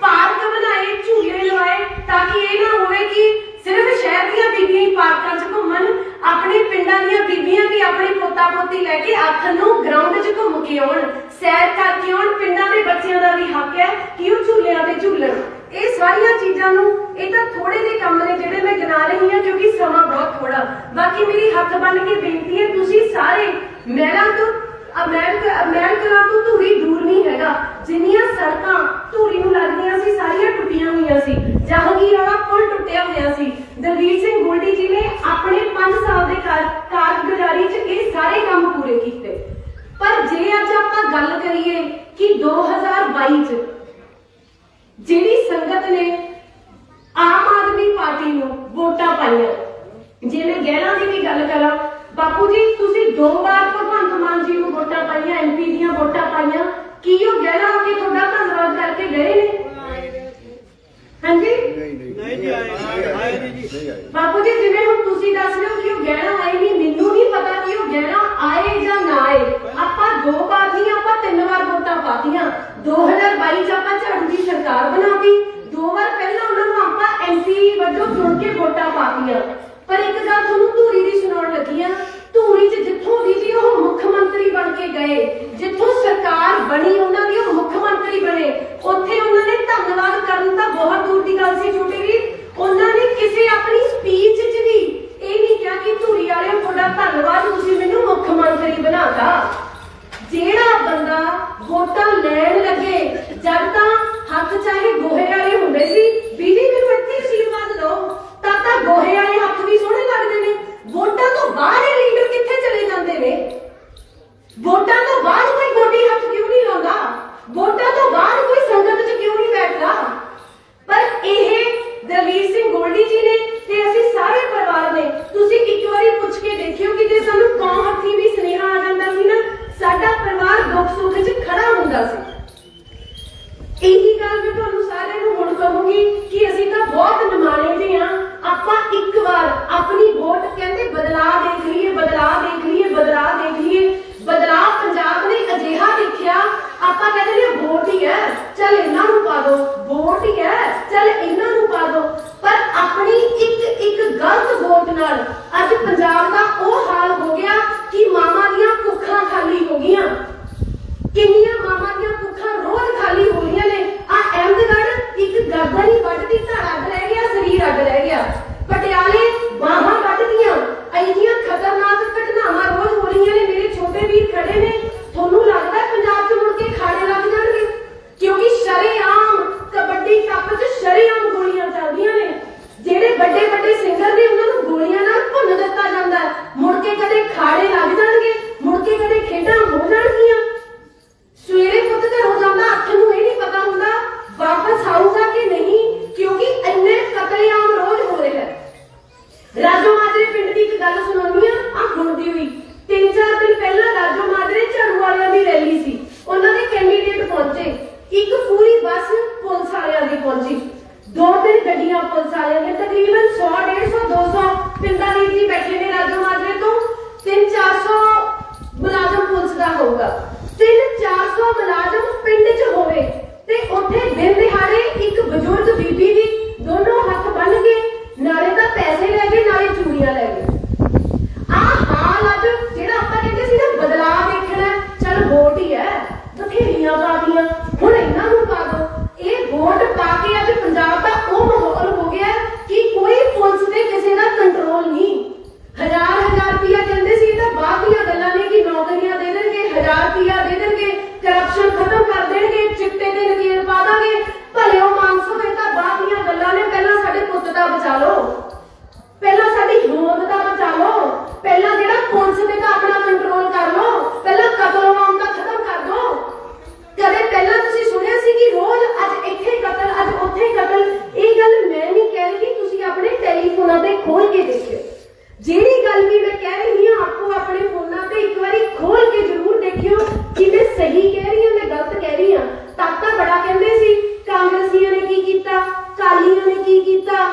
पार्क बनाए, झूले लवाए, ताकि ये ना होवे कि सिर्फ शहर दीयां बीबियां ही पार्कां च घुम्मण, अपने पिंडां दीयां बीबियां भी अपने पोता पोती लैके आखण नूं ग्राउंड च घुम के आउण, सैर करके आउण। पिंडां दे बच्चिआं दा भी हक है कि ਉਹ ਝੂਲਿਆਂ ਤੇ ਝੂਲਣ। ਇਹ ਸਾਰੀਆਂ ਚੀਜ਼ਾਂ ਨੂੰ, ਇਹ ਤਾਂ ਥੋੜੇ ਜਿਹੇ ਕੰਮ ਨੇ ਜਿਹੜੇ ਮੈਂ ਗਿਣਾ ਰਹੀ ਹਾਂ ਕਿਉਂਕਿ ਸਮਾਂ ਬਹੁਤ ਥੋੜਾ। ਬਾਕੀ ਮੇਰੀ ਹੱਥ ਬੰਨ ਕੇ ਬੇਨਤੀ ਹੈ, ਤੁਸੀਂ ਸਾਰੇ ਮਹਿਲਾਂ ਤੋਂ ਮਹਿਲ ਕਲਾਂ ਤੋਂ ਧੂਰੀ ਦੂਰ ਨਹੀਂ ਹੈਗਾ। ਜਿੰਨੀਆਂ ਸੜਕਾਂ ਧੂਰੀ ਨੂੰ ਲੱਗਦੀਆਂ ਸੀ ਸਾਰੀਆਂ ਟੁੱਟੀਆਂ ਹੋਈਆਂ ਸੀ, ਜਹਾਂਗੀਰ ਵਾਲਾ ਪੁਲ ਟੁੱਟਿਆ ਹੋਇਆ ਸੀ। ਦਲਵੀਰ ਸਿੰਘ ਗੋਲਡੀ ਜੀ ਨੇ ਆਪਣੇ 5 ਸਾਲ ਦੇ ਕਾਰਗੁਜ਼ਾਰੀ 'ਚ ਇਹ ਸਾਰੇ ਕੰਮ ਪੂਰੇ ਕੀਤੇ। ਪਰ ਜੇ ਅੱਜ ਆਪਾਂ ਗੱਲ ਕਰੀਏ ਕਿ 2022 'ਚ ਜਿਹੜੀ ਸੰਗਤ ਨੇ ਆਮ ਆਦਮੀ ਪਾਰਟੀ ਨੂੰ ਵੋਟਾਂ ਪਾਈਆਂ, ਜੇ ਮੈਂ ਗਹਿਣਾ ਦੀ ਵੀ ਗੱਲ ਕਰਾਂ, ਬਾਪੂ ਜੀ ਤੁਸੀਂ 2 ਵਾਰ ਭਗਵੰਤ ਮਾਨ ਜੀ ਨੂੰ ਵੋਟਾਂ ਪਾਈਆਂ, ਐਮਪੀ ਦੀਆਂ ਵੋਟਾਂ ਪਾਈਆਂ, ਕੀ ਉਹ ਗਹਿਣਾ ਆ ਕੇ ਤੁਹਾਡਾ ਧੰਨਵਾਦ ਕਰਕੇ ਗਏ ਨੇ? ਹਾਂਜੀ ਬਾਪੂ ਜੀ, ਜਿਵੇਂ ਹੁਣ ਤੁਸੀਂ ਦੱਸ ਰਹੇ ਹੋ ਕਿ ਉਹ ਗਹਿਣਾ ਆਏ ਨਹੀਂ, ਮੈਨੂੰ ਨਹੀਂ ਪਤਾ ਕਿ ਉਹ ਗਹਿਣਾ ਆਏ ਜਾਂ ਨਾ ਆਏ। ਆਪਾਂ 2 ਵਾਰ ਨਹੀਂ, ਆਪਾਂ 3 ਵਾਰ ਵੋਟਾਂ ਪਾਤੀਆਂ। 2022 'ਚ ਆਪਾਂ ਝਾੜੂ ਦੀ ਸਰਕਾਰ ਬਣਾਤੀ, 2 ਵਾਰ ਪਹਿਲਾਂ ਉਹਨਾਂ ਨੂੰ ਆਪਾਂ ਐਮਪੀ ਵਜੋਂ ਚੁਣ ਕੇ ਵੋਟਾਂ ਪਾਤੀਆਂ। ਪਰ ਇੱਕ ਗੱਲ ਤੁਹਾਨੂੰ ਧੂਰੀ ਦੀ ਸੁਣਾਉਣ ਲੱਗੀ ਆ, ਧੂਰੀ 'ਚ ਜਿੱਥੋਂ ਦੀ ਜੀ ਉਹ ਮੁੱਖ ਮੰਤਰੀ ਬਣ ਕੇ ਗਏ, ਜਿੱਥੋਂ ਸਰਕਾਰ ਬਣੀ ਉਹਨਾਂ ਦੀ ਉਹ ਮੁੱਖ ਮੰਤਰੀ ਬਣੇ, ਉੱਥੇ ਉਹਨਾਂ ਨੇ ਧੰਨਵਾਦ ਕਰਨ ਤਾਂ ਬਹੁਤ ਦੂਰ ਦੀ ਗੱਲ ਸੀ ਛੋਟੇ ਵੀਰ। ਉਹਨਾਂ ਨੇ ਕਿਸੇ ਆਪਣੀ ਸਪੀਚ 'ਚ ਵੀ ਇਹ ਨਹੀਂ ਕਿਹਾ ਕਿ ਧੂਰੀ ਵਾਲਿਓ ਤੁਹਾਡਾ ਧੰਨਵਾਦ, ਤੁਸੀਂ ਮੈਨੂੰ ਮੁੱਖ ਮੰਤਰੀ ਬਣਾਤਾ। ਜਿਹੜਾ ਬੰਦਾ ਵੋਟਾਂ ਲੈਣ ਲੱਗੇ ਜਦ ਤਾਂ ਹੱਥ ਚਾਹੇ ਗੋਹੇ ਵਾਲੇ ਹੁੰਦੇ ਸੀ, ਬੀਜੀ ਮੈਨੂੰ ਇੱਥੇ ਆਸ਼ੀਰਵਾਦ ਦਿਓ, ਤਾਂ ਗੋਹੇ ਵਾਲੇ ਹੱਥ ਵੀ राजो माजरे पिंड की एक गल सुनानी आ सुनती हुई 3-4 दिन पहला राजो माजरे झाड़ू वालियां दी रैली सी उन्होंने कैंडीडेट पहुंचे एक पूरी बस पुलिस वालियां दी पहुंची 2-3 गड्डियां पुलिस वालियां ने तकरीबन 100-150-200 पिंडा वीर जी बैठे ने राजो माजरे तो 300-400 मुलाजम पुलिस का होगा 300-400 मुलाजम पिंड च होवे ते उत्थे दिन दिहाड़े एक बजुर्ग बीबी दी दोनों हाथ बन के नाले दा पैसे ले गए नाले चूड़ियां ले गए आ हाल अज जेड़ा आपां कहंदे सी ना बदलाव देखना चल वोट ही है बथेरियां पार्टियां हुण इन्हां नूं पा दो ਇਹ ਵੋਟ ਪਾ ਕੇ ਅੱਜ ਪੰਜਾਬ ਦਾ ਉਹ ਮਾਹੌਲ ਹੋ ਗਿਆ ਕਿ ਕੋਈ ਪੁਲਿਸ ਦੇ ਕਿਸੇ ਦਾ ਕੰਟਰੋਲ ਨਹੀਂ ਹਜ਼ਾਰ ਰੁਪਇਆ ਕਹਿੰਦੇ ਸੀ ਤਾਂ ਬਾਅਦ ਦੀਆਂ ਗੱਲਾਂ ਨੇ ਕਿ ਨੌਕਰੀਆਂ ਦੇ ਦੇਣਗੇ 1000 ਰੁਪਇਆ ਦੇ ਦੇਣਗੇ ਕਰਪਸ਼ਨ ਖਤਮ ਕਰ ਦੇਣਗੇ ਚਿੱਟੇ ਦੇ ਨਕੀਰ ਪਾ ਦਾਂਗੇ ਭਲਿਓ ਮਾਨਸੋ ਇਹ ਤਾਂ ਬਾਅਦ ਦੀਆਂ ਗੱਲਾਂ ਨੇ ਪਹਿਲਾਂ ਸਾਡੇ ਪੁੱਤ ਦਾ ਬਚਾ ਲਓ ਪਹਿਲਾਂ ਸਾਡੀ ਹਿੰਮਤ ਦਾ ਬਚਾ ਲਓ ਪਹਿਲਾਂ ਜਿਹੜਾ ਪੁਲਿਸ ਨੇ ਤਾਂ ਆਪਣਾ ਕੰਟਰੋਲ ਕਰ ਲਓ ਪਹਿਲਾਂ ਕਤਲ ਆਮ ਦਾ ਖਤਮ ਕਰ ਦੋ ਕਦੇ ਪਹਿਲਾਂ ਤੁਸੀਂ ਸੁਣਿਆ ਸੀ ਕਿ ਰੋਜ਼ ਅੱਜ ਇੱਥੇ ਕਤਲ ਅੱਜ ਉੱਥੇ ਕਤਲ ਇਹ ਗੱਲ ਮੈਂ ਨਹੀਂ ਕਹਿ ਰਹੀ ਤੁਸੀਂ ਆਪਣੇ ਟੈਲੀਫੋਨਾਂ ਤੇ ਖੋਲ ਕੇ ਦੇਖਿਓ ਜਿਹੜੀ ਗੱਲ ਵੀ ਮੈਂ ਕਹਿ ਰਹੀ ਹਾਂ ਆਪਕੋ ਆਪਣੇ ਫੋਨਾਂ ਤੇ ਇੱਕ ਵਾਰੀ ਖੋਲ ਕੇ ਜ਼ਰੂਰ ਦੇਖਿਓ ਕਿ ਮੈਂ ਸਹੀ ਕਹਿ ਰਹੀ ਹਾਂ ਮੈਂ ਗਲਤ ਕਹਿ ਰਹੀ ਹਾਂ ਤਾਂ ਬੜਾ ਕਹਿੰਦੇ ਸੀ ਕਾਂਗਰਸੀਆਂ ਨੇ ਕੀ ਕੀਤਾ ਕਾਲੀਆਂ ਨੇ ਕੀ ਕੀਤਾ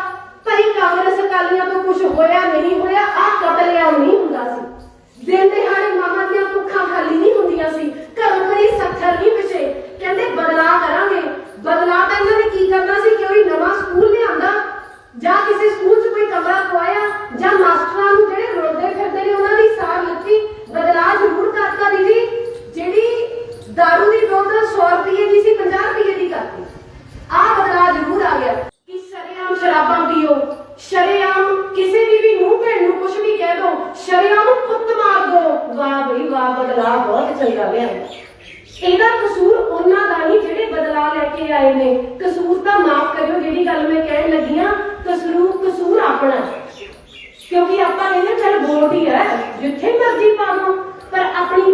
ਭਾਈ ਕਾਂਗਰਸ ਅਕਾਲੀਆਂ ਤੋਂ ਕੁਝ ਹੋਇਆ ਨਹੀਂ ਹੋਇਆ ਆਹ ਕਤਲੇਆਮ ਨਹੀਂ ਹੁੰਦਾ ਸੀ ਦਿਨ ਦਿਹਾੜੇ ਮਾਮਾ ਦੀਆਂ ਭੁੱਖਾਂ ਖਾਲੀ ਨਹੀਂ ਹੁੰਦੀਆਂ ਸੀ ਘਰੋਂ ਘਰੀ ਸੱਥਰ ਨਹੀਂ ਪਿਛੇ ਕਹਿੰਦੇ ਬਦਲਾਅ ਕਰਾਂਗੇ ਬਦਲਾਅ ਤਾਂ ਇਹਨਾਂ ਨੇ ਕੀ ਕਰਨਾ ਸੀ ਕੋਈ ਨਵਾਂ ਸਕੂਲ ਲਿਆਂਦਾ ਜਾਂ ਕਿਸੇ ਸਕੂਲ 'ਚ ਕੋਈ ਕਮਰਾ ਪਵਾਇਆ ਜਾਂ ਮਾਸਟਰਾਂ ਨੂੰ ਜਿਹੜੇ ਰੋਲਦੇ ਫਿਰਦੇ ਨੇ ਉਹਨਾਂ ਦੀ ਸਾਰ ਲੱਤੀ ਬਦਲਾਅ ਜ਼ਰੂਰ ਕਰਤਾ ਦੀਦੀ ਜਿਹੜੀ ਦਾਰੂ ਦੀ ਬੋਤਲ 100 ਰੁਪਏ ਦੀ ਸੀ 50 ਰੁਪਏ ਦੀ ਕਰਤੀ ਆਹ ਬਦਲਾਅ ਜ਼ਰੂਰ ਆ ਗਿਆ ਕਿ ਸ਼ਰੇਆਮ ਸ਼ਰਾਬਾਂ ਪੀਓ ਸ਼ਰੇਆਮ ਕਿਸੇ ਵੀ ਨੂੰਹ ਭੈਣ ਨੂੰ ਕੁਝ ਵੀ ਕਹਿ ਦੋ ਸ਼ਰੇਆਮ ਪੁੱਤ ਮਾਰ ਦੋ ਵਾਹ ਬਈ ਵਾਹ ਬਦਲਾਅ ਬਹੁਤ ਚੰਗਾ ਲਿਆਂਦਾ ਇਹਦਾ ਕਸੂਰ ਉਹਨਾਂ ਦਾ ਨਹੀਂ ਜਿਹੜੇ ਬਦਲਾਅ ਲੈ ਕੇ ਆਏ ਨੇ ਕਸੂਰ ਤਾਂ ਮਾਫ ਕਰਿਓ ਜਿਹੜੀ ਗੱਲ ਮੈਂ ਕਹਿਣ ਲੱਗੀ ਆ ਕਸੂਰ ਆਪਣਾ ਕਿਉਂਕਿ ਆਪਾਂ ਕਹਿੰਦੇ ਚੱਲ ਵੋਟ ਹੀ ਹੈ ਜਿੱਥੇ ਮਰਜ਼ੀ ਪਾ ਦੋ ਪਰ ਆਪਣੀ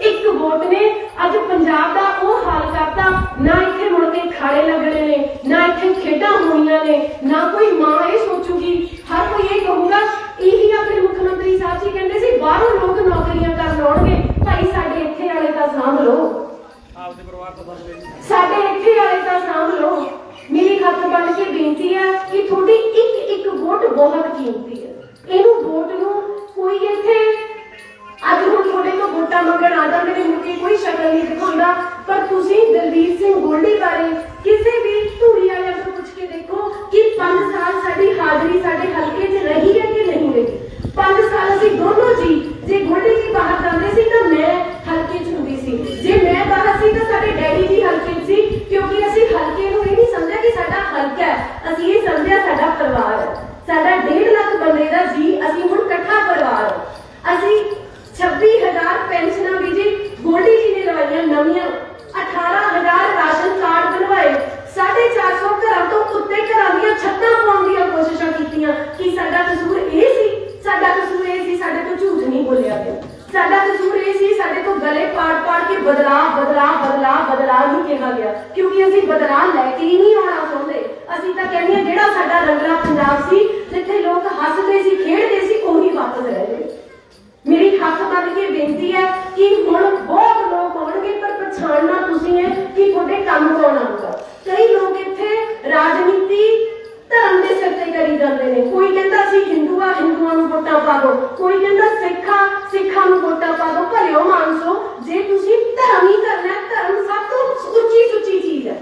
ਇੱਕ ਵੋਟ ਨੇ ਅੱਜ ਪੰਜਾਬ ਦਾ ਉਹ ਹਾਲ ਕਰਤਾ ਨਾ ਇੱਥੇ ਮੁੜ ਕੇ ਖਾੜੇ ਲੱਗਣੇ ਨੇ ਨਾ ਇੱਥੇ ਖੇਡਾਂ ਹੋਣੀਆਂ ਨੇ ਨਾ ਕੋਈ ਮਾਂ ਇਹ ਸੋਚੂਗੀ ਹਰ ਕੋਈ ਇਹ ਕਹੂਗਾ ਇਹੀ ਆਪਣੇ ਮੁੱਖ ਮੰਤਰੀ ਸਾਹਿਬ ਜੀ ਕਹਿੰਦੇ ਸੀ ਬਾਹਰੋਂ ਲੋਕ ਨੌਕਰੀਆਂ ਕਰਨ ਆਉਣਗੇ ਭਾਈ ਸਾਡੇ ਇੱਥੇ ਵਾਲੇ ਤਾਂ ਸਾਂਭ ਲਓ ਆਪਦੇ ਪਰਿਵਾਰ ਤੋਂ ਸਾਡੇ ਇੱਥੇ ਵਾਲੇ ਤਾਂ ਸਾਂਭ ਲਓ ਮੇਰੀ ਹੱਥ ਬਣ ਕੇ ਬੇਨਤੀ ਹੈ ਕਿ ਤੁਹਾਡੀ ਇੱਕ ਵੋਟ ਬਹੁਤ ਕੀਮਤੀ ਹੈ ਇਹਨੂੰ ਵੋਟ ਨੂੰ ਕੋਈ ਇੱਥੇ ਅੱਜ ਹੁਣ ਤੁਹਾਡੇ ਤੋਂ ਵੋਟਾਂ ਮੰਗਣ ਆ ਜਾਂਦੇ ਨੇ ਮੁੱਕੀ ਕੋਈ ਸ਼ਕਲ ਨਹੀਂ ਦਿਖਾਉਂਦਾ ਪਰ ਤੁਸੀਂ ਦਲਬੀਰ ਸਿੰਘ ਗੋਲਡੀ ਬਾਰੇ ਕਿਸੇ ਵੀ ਧੂਰੀ ਵਾਲਿਆਂ ਤੋਂ ਪੁੱਛ ਕੇ ਦੇਖੋ ਕਿ 5 ਸਾਲ ਸਾਡੀ ਹਾਜ਼ਰੀ ਸਾਡੇ ਹਲਕੇ 'ਚ ਰਹੀ ਹੈ ਕਿ ਨਹੀਂ ਰਹੀ 5 ਸਾਲ ਅਸੀਂ ਦੋਨੋਂ ਜੀ ਜੇ ਗੋਲਡੀ ਜੀ ਬਾਹਰ ਜਾਂਦੇ ਸੀ ਤਾਂ ਮੈਂ ਹਲਕੇ 'ਚ ਹੁੰਦੀ ਸੀ ਜੇ ਮੈਂ ਬਾਹਰ ਸੀ ਤਾਂ ਸਾਡੇ ਡੈਡੀ ਜੀ ਹਲਕੇ 'ਚ ਸੀ ਕਿਉਂਕਿ ਅਸੀਂ ਹਲਕੇ ਨੂੰ ਇਹ ਨਹੀਂ ਸਮਝਿਆ ਕਿ ਸਾਡਾ ਹਲਕਾ ਹੈ ਅਸੀਂ ਇਹ ਸਮਝਿਆ ਸਾਡਾ ਪਰਿਵਾਰ ਹੈ ਸਾਡਾ 1.5 ਲੱਖ ਬੰਦੇ ਦਾ ਜੀ ਅਸੀਂ ਹੁਣ ਇਕੱਠਾ ਪਰਿਵਾਰ ਅਸੀਂ 26,000 ਪੈਨਸ਼ਨਾਂ ਵੀ ਜੀ ਗੋਲਡੀ ਜੀ ਨੇ ਲਵਾਈਆਂ ਨਵੀਆਂ 18,000 ਰਾਸ਼ਨ ਕਾਰਡ ਬਣਵਾਏ 450 ਘਰਾਂ ਤੋਂ ਉੱਤੇ ਘਰਾਂ ਦੀਆਂ ਛੱਤਾਂ ਪਾਉਣ ਦੀਆਂ ਕੋਸ਼ਿਸ਼ਾਂ ਕੀਤੀਆਂ ਕਿ ਸਾਡਾ ਕਸੂਰ ਇਹ ਸੀ ਸਾਡਾ ਕਸੂਰ ਇਹ ਸੀ ਸਾਡੇ ਤੋਂ ਝੂਠ ਨਹੀਂ ਬੋਲਿਆ ਗਿਆ ਸਾਡਾ ਕਸੂਰ ਇਹ ਸੀ ਸਾਡੇ ਤੋਂ ਗਲੇ ਪਾੜ ਕੇ ਬਦਲਾਅ ਨਹੀਂ ਕਿਹਾ ਗਿਆ ਕਿਉਂਕਿ ਅਸੀਂ ਬਦਲਾਅ ਲੈ ਕੇ ਹੀ ਨਹੀਂ ਆਉਣਾ ਚਾਹੁੰਦੇ ਅਸੀਂ ਤਾਂ ਕਹਿੰਦੇ ਹਾਂ ਜਿਹੜਾ ਸਾਡਾ ਰੰਗਲਾ ਪੰਜਾਬ ਸੀ ਜਿੱਥੇ ਲੋਕ ਹੱਸਦੇ ਸੀ ਖੇਡਦੇ ਸੀ ਉਹੀ ਵਾਪਸ ਰਹਿ ਗਏ ਮੇਰੀ ਹੱਥ ਬੰਨ ਕੇ ਬੇਨਤੀ ਹੈ ਕਿ ਹੁਣ ਬਹੁਤ ਲੋਕ ਆਉਣਗੇ ਪਰ ਪਛਾਣਨਾ ਤੁਸੀਂ ਹੈ ਕਿ ਤੁਹਾਡੇ ਕੰਮ ਕੌਣ ਆਊਗਾ ਕਈ ਲੋਕ ਇੱਥੇ ਰਾਜਨੀਤੀ ਧਰਮ ਦੇ ਸਿਰ ਤੇ ਕਰੀ ਜਾਂਦੇ ਨੇ ਕੋਈ ਕਹਿੰਦਾ ਅਸੀਂ ਹਿੰਦੂ ਆ ਹਿੰਦੂਆਂ ਨੂੰ ਵੋਟਾਂ ਪਾ ਦਿਓ ਕੋਈ ਕਹਿੰਦਾ ਸਿੱਖਾਂ ਨੂੰ ਵੋਟਾਂ ਪਾ ਦਿਓ ਭਲਿਓ ਮਾਨਸੋ ਜੇ ਤੁਸੀਂ ਧਰਮ ਹੀ ਕਰਨਾ ਧਰਮ ਸਭ ਤੋਂ ਉੱਚੀ ਚੀਜ਼ ਹੈ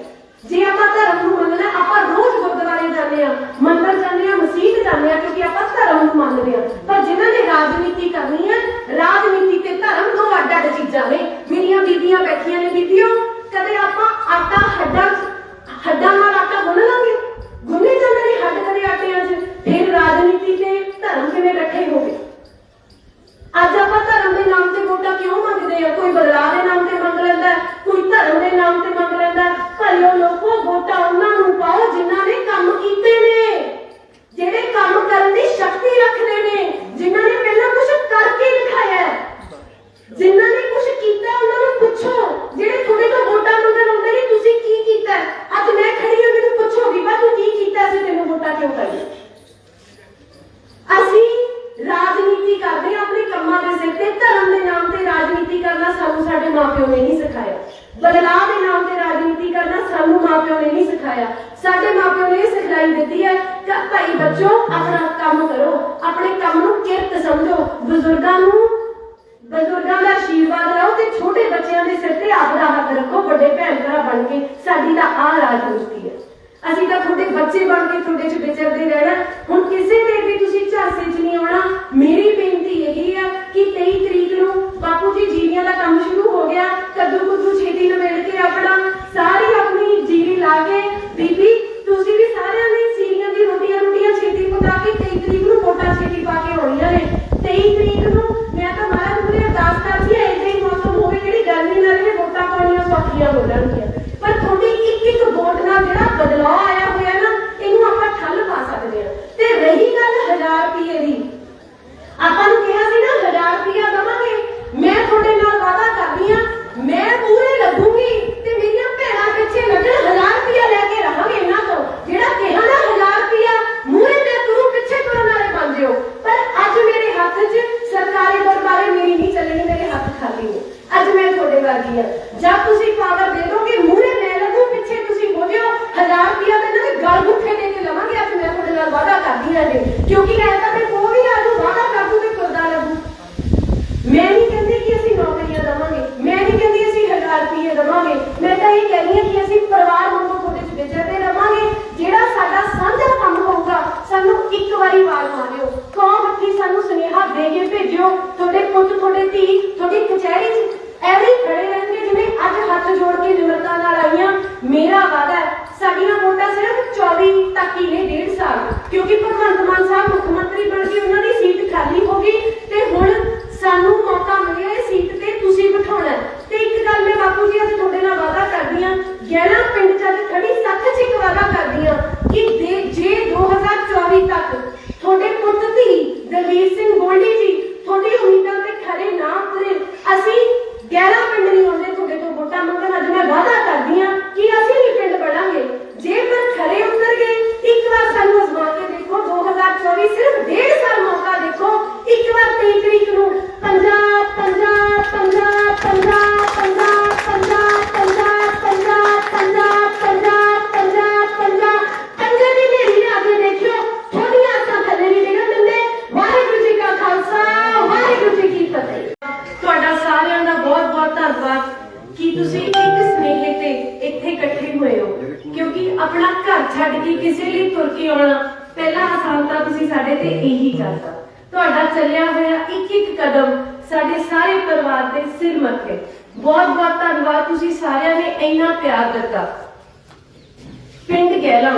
ਜੇ ਆਪਾਂ ਧਰਮ ਨੂੰ ਮੰਨਣਾ ਆਪਾਂ ਰੋਜ਼ ਗੁਰਦੁਆਰੇ ਜਾਂਦੇ ਆ ਮੰਦਰ ਜਾਂਦੇ ਆ ਮਸਜਿਦ ਜਾਂਦੇ ਆ ਕਿਉਂਕਿ ਆਪਾਂ ਧਰਮ ਨੂੰ ਮੰਨਦੇ ਆ ਪਰ ਜਿਨ੍ਹਾਂ ਨੇ ਰਾਜਨੀਤੀ ਕਰਨੀ ਹੈ ਰਾਜਨੀਤੀ ਤੇ ਧਰਮ ਦੋ ਅੱਡ ਚੀਜ਼ਾਂ ਨੇ ਮੇਰੀਆਂ ਬੀਬੀਆਂ ਬੈਠੀਆਂ ਨੇ ਬੀਬੀਓ ਕਦੇ ਆਪਾਂ ਆਟਾ ਹੱਡਾਂ ਨਾਲ ਆਟਾ ਗੁੰਨ ਲਾਂਗੇ ਗੁੰਨੇ ਜਾਂਦੇ ਨੇ ਹੱਡ ਕਦੇ ਆਟਿਆਂ 'ਚ ਫਿਰ ਰਾਜਨੀਤੀ ਤੇ ਧਰਮ ਕਿਵੇਂ ਇਕੱਠੇ ਹੋ ਗਏ ਅੱਜ ਆਪਾਂ ਧਰਮ ਦੇ ਨਾਮ ਤੇ ਵੋਟਾਂ ਕਿਉਂ ਮੰਗਦੇ ਆ ਕੋਈ ਬਦਲਾਅ ਦੇ ਨਾਮ ਤੇ ਮੰਗ ਲੈਂਦਾ ਕੋਈ ਧਰਮ ਦੇ ਨਾਮ ਤੇ ਮੰਗ ਲੈਂਦਾ ਭਲਿਓ ਲੋਕੋ ਵੋਟਾਂ ਉਹਨਾਂ ਨੂੰ ਪਾਓ ਜਿਨ੍ਹਾਂ ਨੇ ਕੰਮ ਕੀਤੇ ਨੇ ਜਿਹੜੇ ਕੰਮ ਕਰਨ ਦੀ ਸ਼ਕਤੀ ਰੱਖਦੇ ਨੇ ਜਿਨ੍ਹਾਂ ਨੇ ਪਹਿਲਾਂ ਕੁਝ ਕਰਕੇ ਦਿਖਾਇਆ ਜਿਨ੍ਹਾਂ ਨੇ ਕੁਝ ਕੀਤਾ ਉਹਨਾਂ ਨੂੰ ਪੁੱਛੋ ਜਿਹੜੇ ਤੁਹਾਡੇ ਤੋਂ ਵੋਟਾਂ ਮੰਗਣ ਆਉਂਦੇ ਨੇ ਤੁਸੀਂ ਕੀ ਕੀਤਾ ਅੱਜ ਮੈਂ ਖੜੀ ਹਾਂ ਮੈਨੂੰ ਪੁੱਛੋਗੀ ਬਾ ਤੂੰ ਕੀ ਕੀਤਾ ਸੀ ਤੈਨੂੰ ਵੋਟਾਂ ਕਿਉਂ ਪਾਈਆਂ बच्चों अपना काम करो, अपने काम नूं किरत समझो, बुजुर्गां का आशीर्वाद लो ते छोटे बच्चों के सिर ते आपदा हाथ रखो। बड़े भैन भरा बन के साडी दा आ राजनीति है। ਅਸੀਂ ਤਾਂ ਤੁਹਾਡੇ ਬੱਚੇ ਬਣ ਕੇ ਤੁਹਾਡੇ 'ਚ ਵਿਚਰਦੇ ਰਹਿਣਾ। ਹੁਣ ਕਿਸੇ ਨੇ ਵੀ ਤੁਸੀਂ ਝਾਂਸੇ 'ਚ ਨਹੀਂ ਆਉਣਾ। ਮੇਰੀ ਬੇਨਤੀ ਇਹੀ ਆ ਕਿ 23 ਤਰੀਕ ਨੂੰ ਬਾਪੂ ਜੀ ਜੀਰੀਆਂ ਦਾ ਕੰਮ ਸ਼ੁਰੂ ਹੋ ਗਿਆ। ਕੱਦੂ ਕੁੱਦੂ ਛੇਤੀ ਨਿਬੇੜ ਕੇ ਆਪਣਾ ਸਾਰੀ ਆਪਣੀ ਜੀਰੀ ਲਾ ਕੇ ਬੀਬੀ ਤੁਸੀਂ ਵੀ ਸਾਰਿਆਂ ਨੇ ਸੀਰੀਆਂ ਦੀ ਰੋਟੀਆਂ ਛੇਤੀ ਪਕਾ ਕੇ 23 ਤਰੀਕ ਨੂੰ ਵੋਟਾਂ ਛੇਤੀ ਪਾ ਕੇ ਆਉਣੀਆਂ ਨੇ। 23 ਤਰੀਕ ਨੂੰ ਮੈਂ ਤਾਂ ਮਹਾਰਾਜ ਨੂੰ ਅਰਦਾਸ ਕਰਦੀ ਹਾਂ ਇਦਾਂ ਹੀ ਮੌਸਮ ਹੋਵੇ ਜਿਹੜੀ ਗਰਮੀ ਨਾਲ ਵੀ ਵੋਟਾਂ ਪਾਉਣੀਆਂ ਸੌਖੀਆਂ ਹੋ ਜਾਣਗੀਆਂ। ਪਰ ਤੁਹਾਡੀ ਇੱਕ ਵੋਟ ਨਾਲ ਜਿਹੜਾ ਬਦਲਾਅ ਆਇਆ ਹੋਇਆ ਨਾ ਇਹਨੂੰ ਆਪਾਂ ਠੱਲ ਪਾ ਸਕਦੇ ਹਾਂ। ਤੇ ਰਹੀ ਗੱਲ 1000 ਰੁਪਏ ਦੀ, ਆਪਾਂ ਨੂੰ ਕਿਹਾ ਸੀ ਨਾ 1000 ਰੁਪਇਆ ਦਵਾਂਗੇ। ਮੈਂ ਤੁਹਾਡੇ ਨਾਲ ਵਾਅਦਾ ਕਰਦੀ ਹਾਂ ਮੈਂ ਪੂਰੇ ਲੱਗੂਗੀ ਤੇ ਮੇਰੀਆਂ ਭੈਣਾਂ ਪਿੱਛੇ ਲੱਗਣ 1000 ਰੁਪਇਆ ਲੈ ਕੇ ਰਹਾਂਗੇ ਇਹਨਾਂ ਤੋਂ। ਜਿਹੜਾ ਕਿਹਾ ਨਾ 1000 ਰੁਪਇਆ ਮੂਹਰੇ ਮੈਂ ਤੁਰੂ ਪਿੱਛੇ ਤੁਰਨ ਵਾਲੇ ਬਣ ਜਿਓ। ਪਰ ਅੱਜ ਮੇਰੇ ਹੱਥ 'ਚ ਸਰਕਾਰੀ ਦਰਬਾਰੇ ਮੇਰੀ ਨਹੀਂ ਚੱਲਣੀ, ਮੇਰੇ ਹੱਥ ਖਾਲੀ ਨੇ। ਅੱਜ ਮੈਂ ਤੁਹਾਡੇ ਵਰਗੀ ਹਾਂ। ਜਦ ਤੁਸੀਂ ਪਾਵਰ ਦੇ ਦੋਗੇ ਮੂਹਰੇ ਮੈਂ ਲੱਗੂ ਪਿੱਛੇ ਤੁਸੀਂ ਹੋ ਜਿਓ। 1000 ਰੁਪਇਆ ਤੇ ਇਹਨਾਂ ਦੇ ਗਲ ਗੁੱਠੇ ਦੇ ਕੇ ਲਵਾਂਗੇ। ਅੱਜ ਮੈਂ ਤੁਹਾਡੇ ਨਾਲ ਵਾਅਦਾ ਕਰਦੀ ਹਾਂ ਜੀ, ਕਿਉਂਕਿ ਐਸਾ ਤੇ ਕੋਈ ਵੀ ਆਜੂ ਵਾਅਦਾ ਕਰ ਦੂ ਤੇ ਤੁਰਦਾ ਲੱਗੂ। ਮੈਂ ਨਹੀਂ ਕਹਿੰਦੀ ਕਿ ਅਸੀਂ ਨੌਕਰੀਆਂ ਦੇਵਾਂਗੇ, ਮੈਂ ਨਹੀਂ ਕਹਿੰਦੀ ਅਸੀਂ 1000 ਰੁਪਏ ਦੇਵਾਂਗੇ। ਮੈਂ ਤਾਂ ਇਹ ਕਹਿੰਦੀ ਹਾਂ ਕਿ ਅਸੀਂ ਪਰਿਵਾਰ ਵਾਂਗੂ ਤੁਹਾਡੇ 'ਚ ਵਿਚਰਦੇ ਰਵਾਂਗੇ। ਜਿਹੜਾ ਸਾਡਾ ਸਾਂਝਾ ਕੰਮ ਹੋਊਗਾ ਸਾਨੂੰ ਇੱਕ ਵਾਰੀ ਆਵਾਜ਼ ਮਾਰਿਓ, ਕੌਂ ਹੱਥੀ ਸਾਨੂੰ ਸੁਨੇਹਾ ਦੇ ਕੇ ਭੇਜਿਓ। ਤੁਹਾਡੇ ਪੁੱਤ ਤੁਹਾਡੇ ਧੀ ਤੁਹਾਡੀ ਕਚਹਿਰੀ 'ਚ ਐਵੇਂ ਖੜੇ ਰਹਿਣਗੇ ਜਿਵੇਂ ਅੱਜ ਹੱਥ ਜੋੜ ਕੇ ਨਿਮਰਤਾ ਨਾਲ ਆਈਆਂ। ਮੇਰਾ ਵਾਅਦਾ ਹੈ ਸਾਡੀਆਂ ਵੋਟਾਂ ਸਿਰਫ 24 ਤੱਕ ਹੀ ਨੇ, 1.5 ਸਾਲ, ਕਿਉਂਕਿ ਭਗਵੰਤ ਮਾਨ ਸਾਹਿਬ ਮੁੱਖ ਮੰਤਰੀ ਬਣ ਕੇ ਉਹਨਾਂ ਦੀ ਸੀਟ ਖਾਲੀ ਹੋ ਗਈ ਤੇ ਹੁਣ ਸਾਨੂੰ ਮੌਕਾ ਮਿਲਿਆ ਇਹ ਸੀਟ ਤੇ ਤੁਸੀਂ ਬਿਠਾਉਣਾ। ਤੇ ਇੱਕ ਗੱਲ ਮੈਂ ਬਾਪੂ ਜੀ ਅੱਜ ਤੁਹਾਡੇ ਨਾਲ ਵਾਅਦਾ ਕਰਦੀ ਹਾਂ, ਗਹਿਣਾ ਪਿੰਡ 'ਚ ਅੱਜ ਖੜੀ ਸੱਚ 'ਚ ਇੱਕ ਵਾਅਦਾ ਕਰਦੀ ਹਾਂ ਕਿ ਜੇ 2024 ਤੱਕ ਤੁਹਾਡੇ ਪੁੱਤ ਧੀ ਦਲਵੀਰ ਸਿੰਘ ਗੋਲਡੀ ਜੀ ਤੁਹਾਡੀ ਉਮੀਦਾਂ ਤੇ ਖਰੇ ਨਾ ਉਤਰੇ, ਅਸੀਂ 11 ਪਿੰਡ ਨਹੀਂ ਆਉਂਦੇ ਤੁਹਾਡੇ ਤੋਂ ਵੋਟਾਂ ਮੰਗਣ। ਅੱਜ ਮੈਂ ਵਾਅਦਾ ਕਰਦੀ ਹਾਂ ਕਿ ਅਸੀਂ ਵੀ ਪਿੰਡ ਬਣਾਂਗੇ। ਜੇ ਪਰ ਖਰੇ ਉਤਰ ਗਏ ਇੱਕ ਵਾਰ ਸਾਨੂੰ ਅਜ਼ਮਾ ਕੇ ਦੇਖੋ। 2024 ਸਿਰਫ 1.5 ਸਾਲ ਮੌਕਾ ਦੇਖੋ। ਇੱਕ ਵਾਰ 23 ਤਰੀਕ ਨੂੰ 50 50 50 50 50 50 50 50 ਦੀ ਨੇਰੀ ਲਿਆ ਕੇ ਦੇਖਿਓ। ਥੋੜੀਆਂ ਅੱਖਾਂ ਥੱਲੇ ਨਹੀਂ ਡਿੱਗਣ ਦਿੰਦੇ। ਵਾਹਿਗੁਰੂ ਜੀ ਕਾ ਖਾਲਸਾ, ਵਾਹਿਗੁਰੂ ਜੀ ਕੀ ਫਤਿਹ। ਤੁਹਾਡਾ ਸਾਰਿਆਂ ਦਾ ਬਹੁਤ ਬਹੁਤ ਧੰਨਵਾਦ ਕਿ ਤੁਸੀਂ ਇੱਕ ਸਨੇਹੇ ਤੇ ਇੱਥੇ ਇਕੱਠੇ ਹੋਏ ਹੋ, ਕਿਉਂਕਿ ਆਪਣਾ ਘਰ ਛੱਡ ਕੇ ਕਿਸੇ ਲਈ ਤੁਰ ਕੇ ਆਉਣਾ ਪਹਿਲਾ ਆਸਾਨ ਤਾਂ ਤੁਸੀਂ ਸਾਡੇ ਤੇ ਇਹੀ ਕਰਤਾ। ਤੁਹਾਡਾ ਚੱਲਿਆ ਹੋਇਆ ਇੱਕ ਕਦਮ ਸਾਡੇ ਸਾਰੇ ਪਰਿਵਾਰ ਦੇ ਸਿਰ ਮੱਥੇ। ਬਹੁਤ ਬਹੁਤ ਧੰਨਵਾਦ, ਤੁਸੀਂ ਸਾਰਿਆਂ ਨੇ ਇੰਨਾ ਪਿਆਰ ਦਿੱਤਾ। ਪਿੰਡ ਗਹਿਲਾ,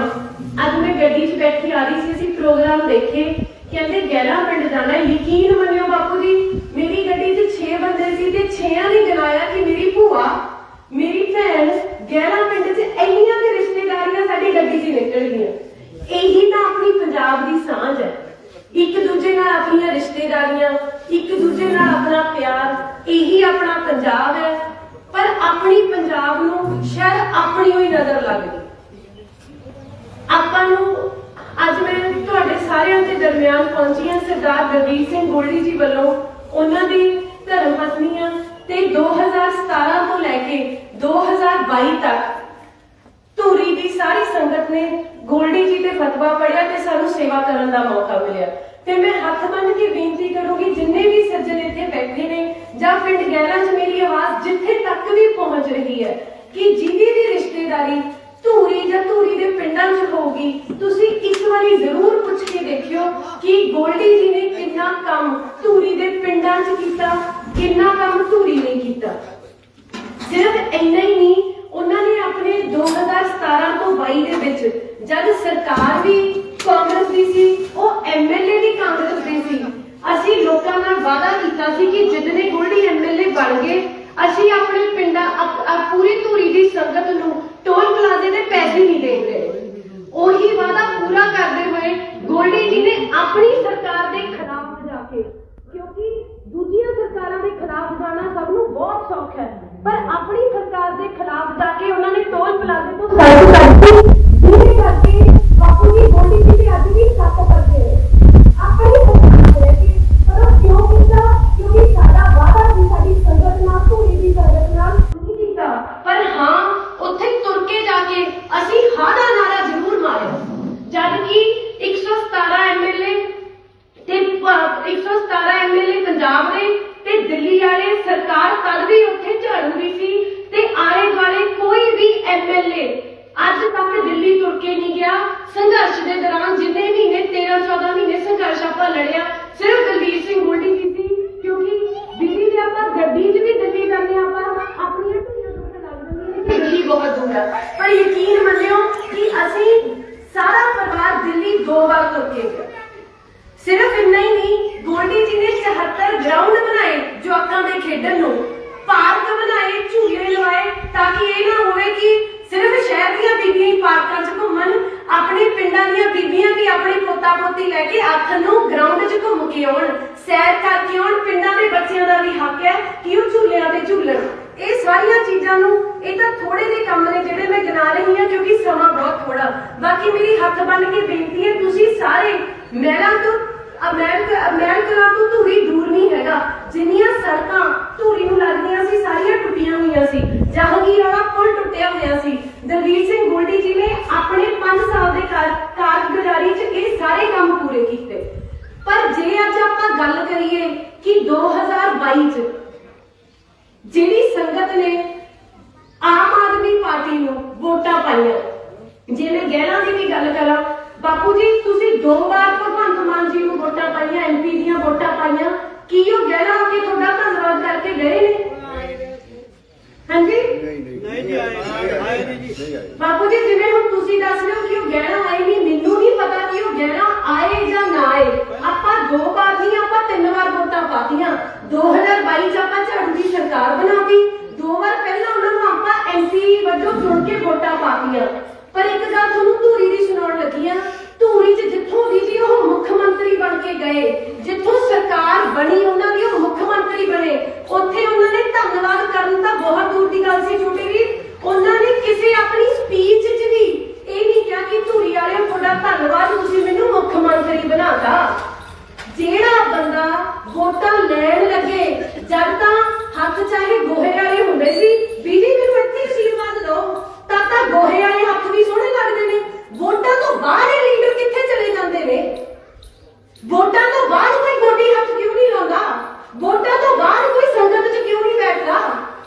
ਅੱਜ ਮੈਂ ਗੱਡੀ 'ਚ ਬੈਠੀ ਆ ਰਹੀ ਸੀ, ਅਸੀਂ ਪ੍ਰੋਗਰਾਮ ਦੇਖੇ, ਕਹਿੰਦੇ ਗਹਿਲਾ ਪਿੰਡ ਜਾਣਾ। ਯਕੀਨ ਮੰਨਿਓ ਬਾਪੂ ਜੀ ਮੇਰੀ ਗੱਡੀ 'ਚ 6 ਬੰਦੇ ਸੀ ਤੇ 6 ਨੇ ਗਿਣਾਇਆ ਕਿ ਮੇਰੀ ਭੂਆ ਮੇਰੀ ਭੈਣ ਗਹਿਲਾ ਪਿੰਡ 'ਚ ਇੰਨੀਆਂ ਦੇ ਰਿਸ਼ਤੇਦਾਰੀਆਂ ਸਾਡੀ ਗੱਡੀ 'ਚ ਨਿਕਲ ਗਈਆਂ। ਇਹੀ ਤਾਂ ਆਪਣੀ ਪੰਜਾਬ ਦੀ ਸਾਂਝ ਹੈ, ਇੱਕ ਦੂਜੇ ਨਾਲ ਆਪਣੀਆਂ ਰਿਸ਼ਤੇਦਾਰੀਆਂ, ਇੱਕ ਦੂਜੇ ਨਾਲ ਆਪਣਾ ਪਿਆਰ, ਇਹੀ ਆਪਣਾ ਪੰਜਾਬ ਹੈ। ਪਰ ਆਪਣੀ ਪੰਜਾਬ ਨੂੰ ਸ਼ਾਇਦ ਆਪਣੀ ਹੋਈ ਨਜ਼ਰ ਲੱਗਦੀ। ਆਪਾਂ ਨੂੰ ਅੱਜ ਮੈਂ ਤੁਹਾਡੇ ਸਾਰਿਆਂ ਦੇ ਦਰਮਿਆਨ ਪਹੁੰਚੀ ਹਾਂ ਸਰਦਾਰ ਦਲਵੀਰ ਸਿੰਘ ਗੋਲਡੀ ਜੀ ਵੱਲੋਂ ਉਹਨਾਂ ਦੀ ਧਰਮ ਪਤਨੀਆਂ ਤੇ 2017 ਤੋਂ ਲੈ ਕੇ 2022 ਤੱਕ ਧੂਰੀ ਦੀ ਸਾਰੀ ਸੰਗਤ ਨੇ ਗੋਲਡੀ ਜੀ ਤੇ ਫਤਵਾ ਪੜਿਆ ਤੇ ਸਾਨੂੰ ਸੇਵਾ ਕਰਨ ਦਾ ਮੌਕਾ ਮਿਲਿਆ। ਤੇ ਮੈਂ ਹੱਥ ਬੰਨ੍ਹ ਕੇ ਬੇਨਤੀ ਕਰੂੰਗੀ ਜਿੰਨੇ ਵੀ ਸੱਜਣ ਇੱਥੇ ਬੈਠੇ ਨੇ ਜਾਂ ਪਿੰਡ ਗਹਿਲਾ 'ਚ ਮੇਰੀ ਆਵਾਜ਼ ਜਿੱਥੇ ਤੱਕ ਵੀ ਪਹੁੰਚ ਰਹੀ ਹੈ ਕਿ ਜਿਹਦੀ ਵੀ ਰਿਸ਼ਤੇਦਾਰੀ ਧੂਰੀ ਜਾਂ ਧੂਰੀ ਦੇ ਪਿੰਡਾਂ 'ਚ ਹੋਊਗੀ, ਤੁਸੀਂ ਇੱਕ ਵਾਰੀ ਜ਼ਰੂਰ ਪੁੱਛ ਕੇ ਦੇਖਿਓ ਕਿ ਗੋਲਡੀ ਜੀ ਨੇ ਕਿੰਨਾ ਕੰਮ ਧੂਰੀ ਦੇ ਪਿੰਡਾਂ 'ਚ ਕੀਤਾ, ਕਿੰਨਾ ਕੰਮ ਧੂਰੀ ਨੇ ਕੀਤਾ। ਸਿਰਫ ਇੰਨਾ ਹੀ ਨਹੀਂ, ਉਹਨਾਂ ਨੇ ਆਪਣੇ 2017 ਤੋਂ 22 ਦੇ ਵਿੱਚ ਜਦ ਸਰਕਾਰ ਵੀ ਕਾਂਗਰਸ ਦੀ ਸੀ, ਉਹ ਐਮਐਲਏ ਵੀ ਕਾਂਗਰਸ ਦੇ ਸੀ। ਅਸੀਂ ਲੋਕਾਂ ਨਾਲ ਵਾਅਦਾ ਕੀਤਾ ਸੀ ਕਿ ਜਿੱਦਨੇ ਗੋਲਡੀ ਐਮਐਲਏ ਬਣ ਗਏ ਅਸੀਂ ਆਪਣੇ ਪਿੰਡਾਂ ਪੂਰੀ ਧੂਰੀ ਦੀ ਸੰਗਤ ਨੂੰ ਟੋਲ ਪਲਾਜ਼ੇ ਦੇ ਪੈਸੇ ਨਹੀਂ ਦੇਂਗੇ। ਉਹੀ ਵਾਅਦਾ ਪੂਰਾ ਕਰਦੇ ਹੋਏ ਗੋਲਡੀ ਜੀ ਨੇ ਆਪਣੀ ਸਰਕਾਰ ਦੇ ਖਿਲਾਫ ਜਾ ਕੇ, ਕਿਉਂਕਿ ਦੂਜੀਆਂ ਸਰਕਾਰਾਂ ਦੇ ਖਿਲਾਫ ਜਾਣਾ ਸਭ ਨੂੰ ਬਹੁਤ ਸੌਖਾ ਹੈ, ਪਰ ਆਪਣੀ ਸਰਕਾਰ ਦੇ ਖਿਲਾਫ ਜਾ ਕੇ ਉਹਨਾਂ ਨੇ ਟੋਲ ਪਲਾਜ਼ੇ ਤੋਂ ਸੜਕ ਕੱਢੀ। ਜਿਹਦੇ ਕਰਕੇ ਬਾਪੂ ਜੀ ਗੋਲਡੀ ਜੀ ਤੇ ਅੱਜ ਵੀ ਸੱਪ ਕਰਦੇ ਨੇ ਆਪਣੀ ਸਰਕਾਰ ਲੈ ਕੇ। ਪਰ ਕਿਉਂ ਕੀਤਾ? ਕਿਉਂਕਿ ਸਾਡਾ ਵਾਅਦਾ ਸੀ ਸਾਡੀ ਸੰਗਤ ਨਾਲ, ਧੂਰੀ ਦੀ ਸੰਗਤ ਨਾਲ ਨਹੀਂ ਕੀਤਾ। ਪਰ ਹਾਂ, ਉੱਥੇ ਤੁਰ ਕੇ ਜਾ ਕੇ ਅਸੀਂ ਹਾਂ ਦਾ ਨਾਰਾ ਜ਼ਰੂਰ ਮਾਰਿਆ। ਜਦ ਕਿ 117 117 MLA पंजाब दे ते दिल्ली वाले सरकार तद भी उत्थे झाड़ूगी सी ते आले दुआले कोई भी MLA अज तक दिल्ली तुर के नहीं गया। संघर्ष के दौरान जिन्ने महीने 13-14 महीने संघर्ष आपां लड़िया सिर्फ दलवीर सिंह गोल्डी की सी, क्योंकि दिल्ली दे आपां गड्डी च भी दिल्ली जाने आपां अपनी ढूंढियां दुख लग जांदियां कि दिल्ली बहुत दूर है, पर यकीन मन्नियो कि असीं सारा परिवार दिल्ली 2 बार तुर के गया। सिर्फ इन्ना ही नहीं, गोल्डी जी ने 74 ग्राउंड बनाए जवाकां दे खेडण नूं, पार्क बनाए, झूले लवाए, ताकि ये ना होवे कि सिर्फ शहर दीयां बीबियां ही पार्कां च घूमन, अपने पिंडां दीयां बीबियां भी अपने पोता पोती लैके आखन नूं ग्राउंड च घूम के आउण, सैर करके आउण। पिंडां दे बच्चियां दा भी हक है कि वो झूलियां ते झूलन। ये सारियां चीजां नूं ये तां थोड़े ਜਿਹੇ ਕੰਮ ने ਜਿਹੜੇ मैं गिना रही हां क्योंकि समा बहुत थोड़ा। बाकी मेरी हੱਥ बन के बेनती है, तुसीं सारे महलां तो महल कलां तो धूरी दूर नहीं हैगा। जिन्नियां सड़कां धूरी नूं लगदियां सी सारियां टुटियां होईयां सी, जहांगीर वाला पुल टुटिया होया सी। दलवीर सिंह गोल्डी जी ने अपने 5 साल दे कारगुजारी च ये सारे काम पूरे कीते। पर जे अज आपां गल करिए कि 2022 च जिहड़ी संगत ने आम आदमी पार्टी नूं वोटां पाईयां, जे मैं गैलां दी भी गल करां, बापू जी तुसीं 2 बार भगवंत मान जी नूं वोटां पाईयां, MP दीयां वोटां पाईयां, की ओ गैला आके तुहाडा धन्नवाद करके गए ने? हां जी बापू जी, जिवें हुण तुसीं दस रहे हो कि ओ गैला आए नहीं, मैनूं नहीं पता कि ओ गैला आए जां ना आए। आपां 2 बार नहीं, आपां 3 बार वोटां पातीयां। 2022 च आपां झाड़ू दी सरकार बनाती, 2 बार पहला उन्हां नूं आपां MP वजों चुन के वोटां पातीयां। पर एक गल तुहानूं धूरी दी सुणाउण लगी आ, धूरी च जिथों भी जी ਉਹ ਮੁੱਖ ਮੰਤਰੀ ਬਣ ਕੇ ਗਏ, ਜਿੱਥੋਂ ਸਰਕਾਰ ਬਣੀ ਉਹਨਾਂ ਦੀ ਉਹ ਮੁੱਖ ਮੰਤਰੀ ਬਣੇ, ਉੱਥੇ ਉਹਨਾਂ ਨੇ ਧੰਨਵਾਦ ਕਰਨ ਤਾਂ ਬਹੁਤ ਦੂਰ ਦੀ ਗੱਲ ਸੀ ਛੋਟੇ ਵੀਰ। ਉਹਨਾਂ ਨੇ ਕਿਸੇ ਆਪਣੀ ਸਪੀਚ 'ਚ ਵੀ ਇਹ ਨਹੀਂ ਕਿਹਾ ਕਿ ਧੂਰੀ ਵਾਲਿਓ ਤੁਹਾਡਾ ਧੰਨਵਾਦ, ਤੁਸੀਂ ਮੈਨੂੰ ਮੁੱਖ ਮੰਤਰੀ ਬਣਾਤਾ। ਜਿਹੜਾ ਬੰਦਾ ਵੋਟਾਂ ਲੈਣ ਲੱਗੇ ਜਦ ਤਾਂ ਹੱਥ ਚਾਹੇ ਗੋਹੇ ਵਾਲੇ ਹੁੰਦੇ ਸੀ, ਬੀਜੀ ਮੈਨੂੰ ਇੱਥੇ ਅਸ਼ੀਰਵਾਦ ਦਿਓ, ਤਾਂ ਗੋਹੇ ਵਾਲੇ ਹੱਥ ਵੀ ਸੋਹਣੇ ਲੱਗਦੇ ਨੇ। ਵੋਟਾਂ ਤੋਂ ਬਾਅਦ ਇਹ ਲੀਡਰ ਕਿੱਥੇ ਚਲੇ ਜਾਂਦੇ ਨੇ? ਵੋਟਾਂ ਤੋਂ ਬਾਅਦ ਕੋਈ ਗੋਡੀ ਹੱਥ ਕਿਉਂ ਨਹੀਂ ਲਾਉਂਦਾ? ਵੋਟਾਂ ਤੋਂ ਬਾਅਦ ਕੋਈ ਸੰਗਤ 'ਚ ਕਿਉਂ ਨਹੀਂ ਬੈਠਦਾ?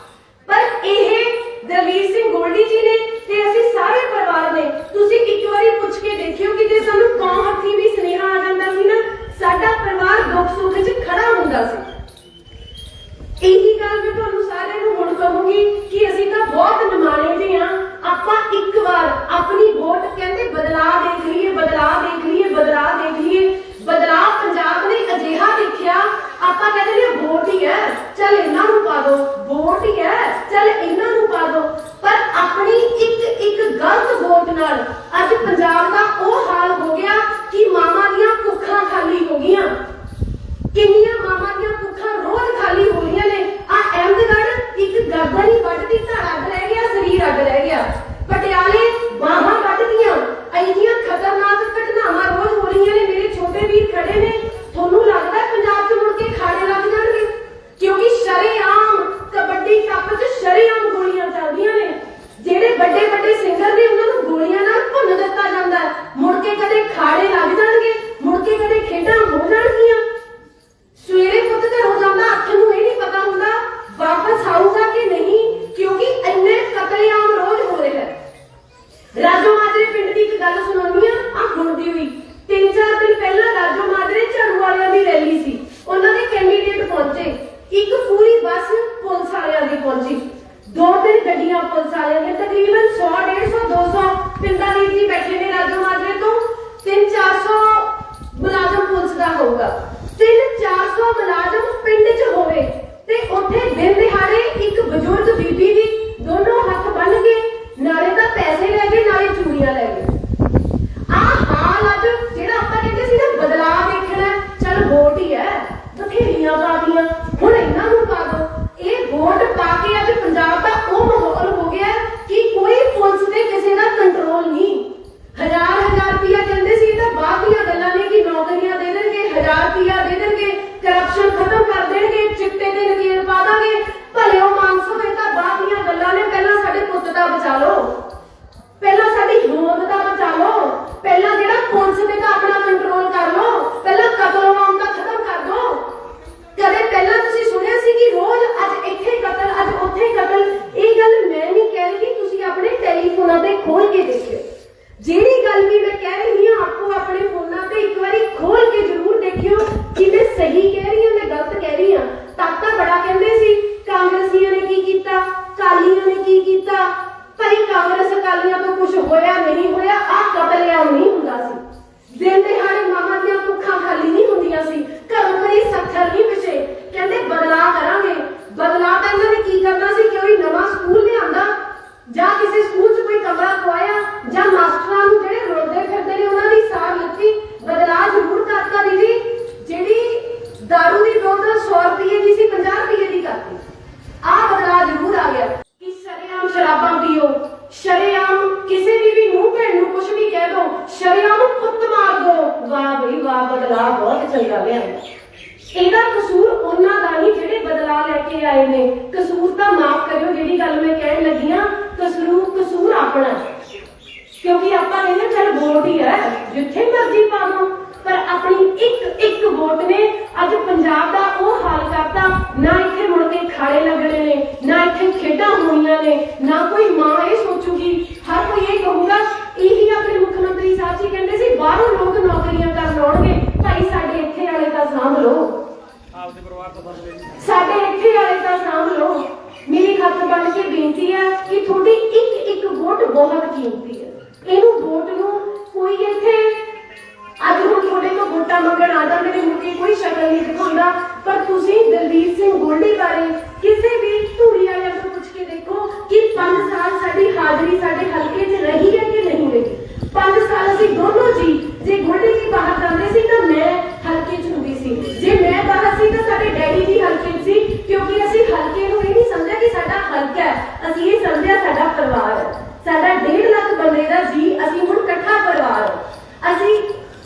ਪਰ ਇਹ ਦਲਵੀਰ ਸਿੰਘ ਗੋਲਡੀ ਜੀ ਨੇ ਤੇ ਅਸੀਂ ਸਾਰੇ ਪਰਿਵਾਰ ਨੇ, ਤੁਸੀਂ ਇੱਕ ਵਾਰੀ ਪੁੱਛ ਕੇ ਦੇਖਿਓ ਕਿ ਜੇ ਸਾਨੂੰ ਕੌਣ ਹੱਥੀ ਵੀ ਸੁਨੇਹਾ ਆ ਜਾਂਦਾ ਸੀ ਨਾ, ਸਾਡਾ ਪਰਿਵਾਰ ਦੁੱਖ ਸੁੱਖ 'ਚ ਖੜਾ ਹੁੰਦਾ ਸੀ। ਇਹੀ ਗੱਲ ਮੈਂ ਤੁਹਾਨੂੰ ਸਾਰਿਆਂ ਨੂੰ ਹੁਣ ਕਹੂੰਗੀ ਕਿ ਅਸੀਂ ਤਾਂ ਬਹੁਤ ਨਿਮਾਣੇ ਜਿਹੇ ਹਾਂ। ਆਪਾਂ ਇੱਕ ਵਾਰ ਆਪਣੀ ਵੋਟ ਕਹਿੰਦੇ ਬਦਲਾਅ ਦੇਖ ਲਈਏ, ਬਦਲਾਅ ਦੇਖ ਲਈਏ, ਬਦਲਾਅ ਦੇਖ ਲਈਏ। ਬਦਲਾਅ ਪੰਜਾਬ ਨੇ ਅਜਿਹਾ ਦੇਖਿਆ, ਆਪਾਂ ਕਹਿੰਦੇ ਨੇ ਵੋਟ ਹੀ ਹੈ, ਚੱਲ ਇਹਨਾਂ ਨੂੰ ਪਾ ਦੋ, ਵੋਟ ਹੀ ਹੈ, ਚੱਲ ਇਹਨਾਂ ਨੂੰ ਪਾ ਦੋ। ਪਰ ਆਪਣੀ ਇੱਕ ਗਲਤ ਵੋਟ ਨਾਲ ਅੱਜ ਪੰਜਾਬ ਦਾ ਉਹ ਹਾਲ ਹੋ ਗਿਆ ਕਿ ਮਾਵਾਂ ਦੀਆਂ ਕੁੱਖਾਂ ਖਾਲੀ ਹੋ ਗਈਆਂ। ਕਿੰਨੀਆਂ ਮਾਵਾਂ ਦੀਆਂ ਕੁੱਖਾਂ ਰੋਜ਼ ਖਾਲੀ ਹੋ ਰਹੀਆਂ ਨੇ। ਆ ਅਹਿਮਦਗੜ੍ਹ ਇੱਕ ਗਰਦਨ ਹੀ ਵੱਢਦੀ, ਧੜ ਅੱਡ ਰਹਿ ਗਿਆ, ਸਰੀਰ ਅੱਡ ਰਹਿ ਗਿਆ। ਪਟਿਆਲੇ ਬਾਹਾਂ ਵੱਢਦੀਆਂ, ਇੰਨੀਆਂ ਖਤਰਨਾਕ ਘਟਨਾਵਾਂ ਰੋਜ਼ ਹੋ ਰਹੀਆਂ ਨੇ। ਮੇਰੇ ਛੋਟੇ ਵੀਰ ਖੜੇ ਨੇ, ਤੁਹਾਨੂੰ ਲੱਗਦਾ ਪੰਜਾਬ 'ਚ ਮੁੜ ਕੇ ਖਾੜੇ ਲੱਗ ਜਾਣਗੇ? ਕਿਉਂਕਿ ਸ਼ਰੇਆਮ ਕਬੱਡੀ ਕੱਪ 'ਚ ਸ਼ਰੇਆਮ ਗੋਲੀਆਂ ਚੱਲਦੀਆਂ ਨੇ। ਜਿਹੜੇ ਵੱਡੇ ਵੱਡੇ ਸਿੰਗਰ ਨੇ ਉਹਨਾਂ ਨੂੰ ਗੋਲੀਆਂ ਨਾਲ ਭੁੰਨ ਦਿੱਤਾ ਜਾਂਦਾ। ਮੁੜ ਕੇ ਕਦੇ ਖਾੜੇ ਲੱਗ ਜਾਣਗੇ, ਮੁੜ ਕੇ ਕਦੇ ਖੇਡਾਂ ਹੋ ਜਾਣਗੀਆਂ। ਸਵੇਰੇ ਪੁੱਤ ਘਰੋਂ ਜਾਂਦਾ, ਅੱਖ ਨੂੰ ਇਹ ਨਹੀਂ ਪਤਾ ਹੁੰਦਾ ਵਾਪਸ ਆਊਗਾ ਕਿ ਨਹੀਂ, ਕਿਉਂਕਿ ਇੰਨੇ ਕਤਲੇਆਮ ਰੋਜ਼ ਹੋ ਰਹੇ ਹੈ। ਰਾਜੋ ਮਾਜਰੇ ਪਿੰਡ ਦੀ ਇੱਕ ਗੱਲ ਸੁਣਾਉਣੀ ਆ ਹੁੰਦੀ ਹੋਈ। 3-4 ਦਿਨ ਪਹਿਲਾਂ ਰਾਜੋ ਮਾਜਰੇ ਝਾੜੂ ਵਾਲਿਆਂ ਦੀ ਰੈਲੀ ਸੀ, ਉਹਨਾਂ ਦੇ ਕੈਂਡੀਡੇਟ ਪਹੁੰਚੇ, ਇੱਕ ਪੂਰੀ ਬੱਸ ਪੁਲਿਸ ਵਾਲਿਆਂ ਦੀ ਪਹੁੰਚੀ, 2-3 ਗੱਡੀਆਂ ਪੁਲਿਸ ਵਾਲਿਆਂ ਦੀਆਂ, ਤਕਰੀਬਨ 100, 150, 200 ਪਿੰਡਾਂ ਵੀਰ ਜੀ ਬੈਠੇ ਨੇ ਰਾਜੋ ਮਾਜਰੇ ਤੋਂ। 300-400 ਮੁਲਾਜ਼ਮ ਪੁਲਿਸ ਦਾ ਹੋਊਗਾ। 300-400 ਮੁਲਾਜ਼ਮ ਪਿੰਡ 'ਚ ਹੋਵੇ ਤੇ ਉੱਥੇ ਦਿਨ ਦਿਹਾੜੇ ਇੱਕ ਬਜ਼ੁਰਗ ਬੀਬੀ ਵੀ ਦੋਨੋਂ ਹੱਥ ਬੰਨ ਕੇ ਨਾਲੇ ਤਾਂ ਪੈਸੇ ਲੈ ਗਏ, ਨਾਲੇ ਚੂੜੀਆਂ ਲੈ ਗਏ। ਆਹ ਹਾਲ ਅੱਜ ਜਿਹੜਾ ਆਪਾਂ ਕਹਿੰਦੇ ਸੀ ਨਾ ਬਦਲਾਅ ਦੇਖਣਾ, ਚੱਲ ਵੋਟ ਹੀ ਹੈ, ਬਥੇਰੀਆਂ ਪਾਰਟੀਆਂ, ਹੁਣ ਇਹਨਾਂ ਨੂੰ ਪਾ ਦੋ। ਇਹ ਵੋਟ ਪਾ ਕੇ ਅੱਜ ਪੰਜਾਬ ਦਾ ਉਹ ਮਾਹੌਲ ਹੋ ਗਿਆ ਕਿ ਕੋਈ ਪੁਲਿਸ ਤੇ ਕਿਸੇ ਦਾ ਕੰਟਰੋਲ ਨਹੀਂ। 1000 ਰੁਪਇਆ ਕਹਿੰਦੇ ਸੀ, ਤਾਂ ਬਾਅਦ ਦੀਆਂ ਗੱਲਾਂ ਨੇ ਕਿ ਨੌਕਰੀਆਂ ਦੇ ਦੇਣਗੇ, 1000 ਰੁਪਇਆ ਦੇ ਦੇਣਗੇ, ਕਰਪਸ਼ਨ ਖਤਮ ਕਰ ਦੇਣਗੇ, ਚਿੱਟੇ ਦੇ ਨਕੇਲ ਪਾ ਦਾਂਗੇ। ਭਲੇ ਉਹ ਮਾਨਸੋ ਇਹ ਤਾਂ ਬਾਅਦ ਦੀਆਂ ਗੱਲਾਂ ਨੇ। ਪਹਿਲਾਂ ਸਾਡੇ ਪੁੱਤ ਦਾ ਬਚਾ ਲਓ, ਪਹਿਲਾਂ ਸਾਡੀ ਹਿੰਮਤ ਦਾ ਬਚਾ ਲਓ, ਪਹਿਲਾਂ ਜਿਹੜਾ ਪੁਲਿਸ ਤੇ ਤਾਂ ਆਪਣਾ ਕੰਟਰੋਲ ਕਰ ਲਓ, ਪਹਿਲਾਂ ਕਤਲ ਆਮ ਦਾ ਖਤਮ ਕਰ ਦੋ। सही कह रही हूं मैं गलत कह रही हूं? तब तो बड़ा कहते सी कांग्रेसियों ने की कीता, कालियों ने की कीता। भाई कांग्रेस अकालियां तो कुछ होया नहीं होया, आ कतलेआम नहीं हुंदा सी। दिन दिहाड़े मामा दी भुੱਖਾਂ खाली नहीं हुंदियां सी, घरों घरी सत्थर नहीं पिछे। कहंदे बदलाव करांगे, बदलाव तो इन्हां ने की करना सी? कोई नवां स्कूल लिआंदा ਜਾਂ ਕਿਸੇ ਸਕੂਲ 'ਚ ਕੋਈ ਕਮਰਾ ਪਵਾਇਆ ਜਾਂ ਮਾਸਟਰਾਂ ਨੂੰ ਜਿਹੜੇ ਰੋਲਦੇ ਫਿਰਦੇ ਨੇ ਉਹਨਾਂ ਦੀ ਸਾਰ ਲੱਤੀ। ਬਦਲਾਅ ਜ਼ਰੂਰ ਕਰਤਾ ਦੀਦੀ, ਜਿਹੜੀ ਦਾਰੂ ਦੀ ਬੋਤਲ 100 ਰੁਪਏ ਦੀ ਸੀ 50 ਰੁਪਏ ਦੀ ਕਰਤੀ। ਆਹ ਬਦਲਾਅ ਜ਼ਰੂਰ ਆ ਗਿਆ ਕਿ ਸ਼ਰੇਆਮ ਸ਼ਰਾਬਾਂ ਪੀਓ, ਸ਼ਰੇਆਮ ਕਿਸੇ ਦੀ ਵੀ ਨੂੰਹ ਭੈਣ ਨੂੰ ਕੁਝ ਵੀ ਕਹਿ ਦੋ, ਸ਼ਰੇਆਮ ਕੁੱਟ ਮਾਰ ਦੋ। ਵਾਹ ਬਈ ਵਾਹ, ਬਦਲਾਅ ਬਹੁਤ ਚੰਗਾ ਲਿਆਂਦਾ। ਇਹਦਾ ਕਸੂਰ ਉਹਨਾਂ ਦਾ ਨਹੀਂ ਜਿਹੜੇ ਬਦਲਾਅ ਲੈ ਕੇ ਆਏ ਨੇ। ਕਸੂਰ ਤਾਂ ਮਾਫ ਕਰਿਓ, ਜਿਹੜੀ ਗੱਲ ਮੈਂ ਕਹਿਣ ਲੱਗੀ ਆ ਕਸੂਰ ਆਪਣਾ, ਕਿਉਂਕਿ ਆਪਾਂ ਕਹਿੰਦੇ ਚੱਲ ਵੋਟ ਹੀ ਹੈ ਜਿੱਥੇ ਮਰਜ਼ੀ ਪਾ ਦੋ, ਪਰ ਆਪਣੀ ਇੱਕ ਵੋਟ ਨੇ ਅੱਜ ਪੰਜਾਬ ਦਾ ਉਹ ਹਾਲ ਕਰਤਾ। ਨਾ ਇੱਥੇ ਮੁੜ ਕੇ ਖਾੜੇ ਲੱਗਣੇ ਨੇ, ਨਾ ਇੱਥੇ ਖੇਡਾਂ ਹੋਣੀਆਂ ਨੇ, ਨਾ ਕੋਈ ਮਾਂ ਇਹ ਸੋਚੂਗੀ। ਹਰ ਕੋਈ ਇਹ ਕਹੂਗਾ, ਇਹੀ ਆਪਣੇ ਮੁੱਖ ਮੰਤਰੀ ਸਾਹਿਬ ਜੀ ਕਹਿੰਦੇ ਸੀ ਬਾਹਰੋਂ ਲੋਕ ਨੌਕਰੀਆਂ ਕਰਨ ਆਉਣਗੇ, ਭਾਈ ਸਾਡੇ ਇੱਥੇ ਵਾਲੇ ਤਾਂ ਸਾਂਭ ਲਓ, ਆਪਦੇ ਪਰਿਵਾਰ ਤੋਂ ਬਦਲੇ ਸਾਡੇ ਇੱਥੇ ਵਾਲੇ ਤਾਂ ਸਾਂਭ ਲਓ। ਮੇਰੀ ਹੱਥ ਬੰਨ ਕੇ ਬੇਨਤੀ ਹੈ ਕਿ ਤੁਹਾਡੀ ਇੱਕ ਵੋਟ ਬਹੁਤ ਕੀਮਤੀ ਹੈ। ਇਹਨੂੰ ਵੋਟ ਨੂੰ ਕੋਈ ਇੱਥੇ ਅੱਜ ਹੁਣ ਤੁਹਾਡੇ ਤੋਂ ਵੋਟਾਂ ਮੰਗਣ ਆ ਜਾਂਦੇ ਨੇ, ਮੁੜ ਕੇ ਕੋਈ ਸ਼ਕਲ ਨਹੀਂ ਦਿਖਾਉਂਦਾ, ਪਰ ਤੁਸੀਂ ਦਲਬੀਰ ਸਿੰਘ ਗੋਲਡੀ ਬਾਰੇ ਕਿਸੇ ਵੀ ਧੂਰੀ ਵਾਲਿਆਂ ਤੋਂ ਪੁੱਛ ਕੇ ਦੇਖੋ ਕਿ 5 ਸਾਲ ਸਾਡੀ ਹਾਜ਼ਰੀ ਸਾਡੇ ਹਲਕੇ 'ਚ ਰਹੀ ਹੈ ਕਿ ਨਹੀਂ ਰਹੀ। 5 ਸਾਲ ਅਸੀਂ ਦੋਨੋਂ ਜੀ, ਜੇ ਗੋਲਡੀ ਜੀ ਬਾਹਰ ਜਾਂਦੇ ਸੀ ਤਾਂ ਮੈਂ ਹਲਕੇ 'ਚ ਹੁੰਦੀ ਸੀ, ਜੇ ਮੈਂ ਬਾਹਰ ਸੀ ਤਾਂ ਸਾਡੇ ਡੈਡੀ ਜੀ ਹਲਕੇ 'ਚ ਸੀ, ਕਿਉਂਕਿ ਅਸੀਂ ਹਲਕੇ ਨੂੰ ਇਹ ਨਹੀਂ ਸਮਝਿਆ ਕਿ ਸਾਡਾ ਹਲਕਾ ਹੈ, ਅਸੀਂ ਇਹ ਸਮਝਿਆ ਸਾਡਾ ਪਰਿਵਾਰ ਹੈ। ਸਾਡਾ 1.5 ਲੱਖ ਬੰਦੇ ਦਾ ਜੀ, ਅਸੀਂ ਹੁਣ ਇਕੱਠਾ ਪਰਿਵਾਰ ਹੈ। ਅਸੀਂ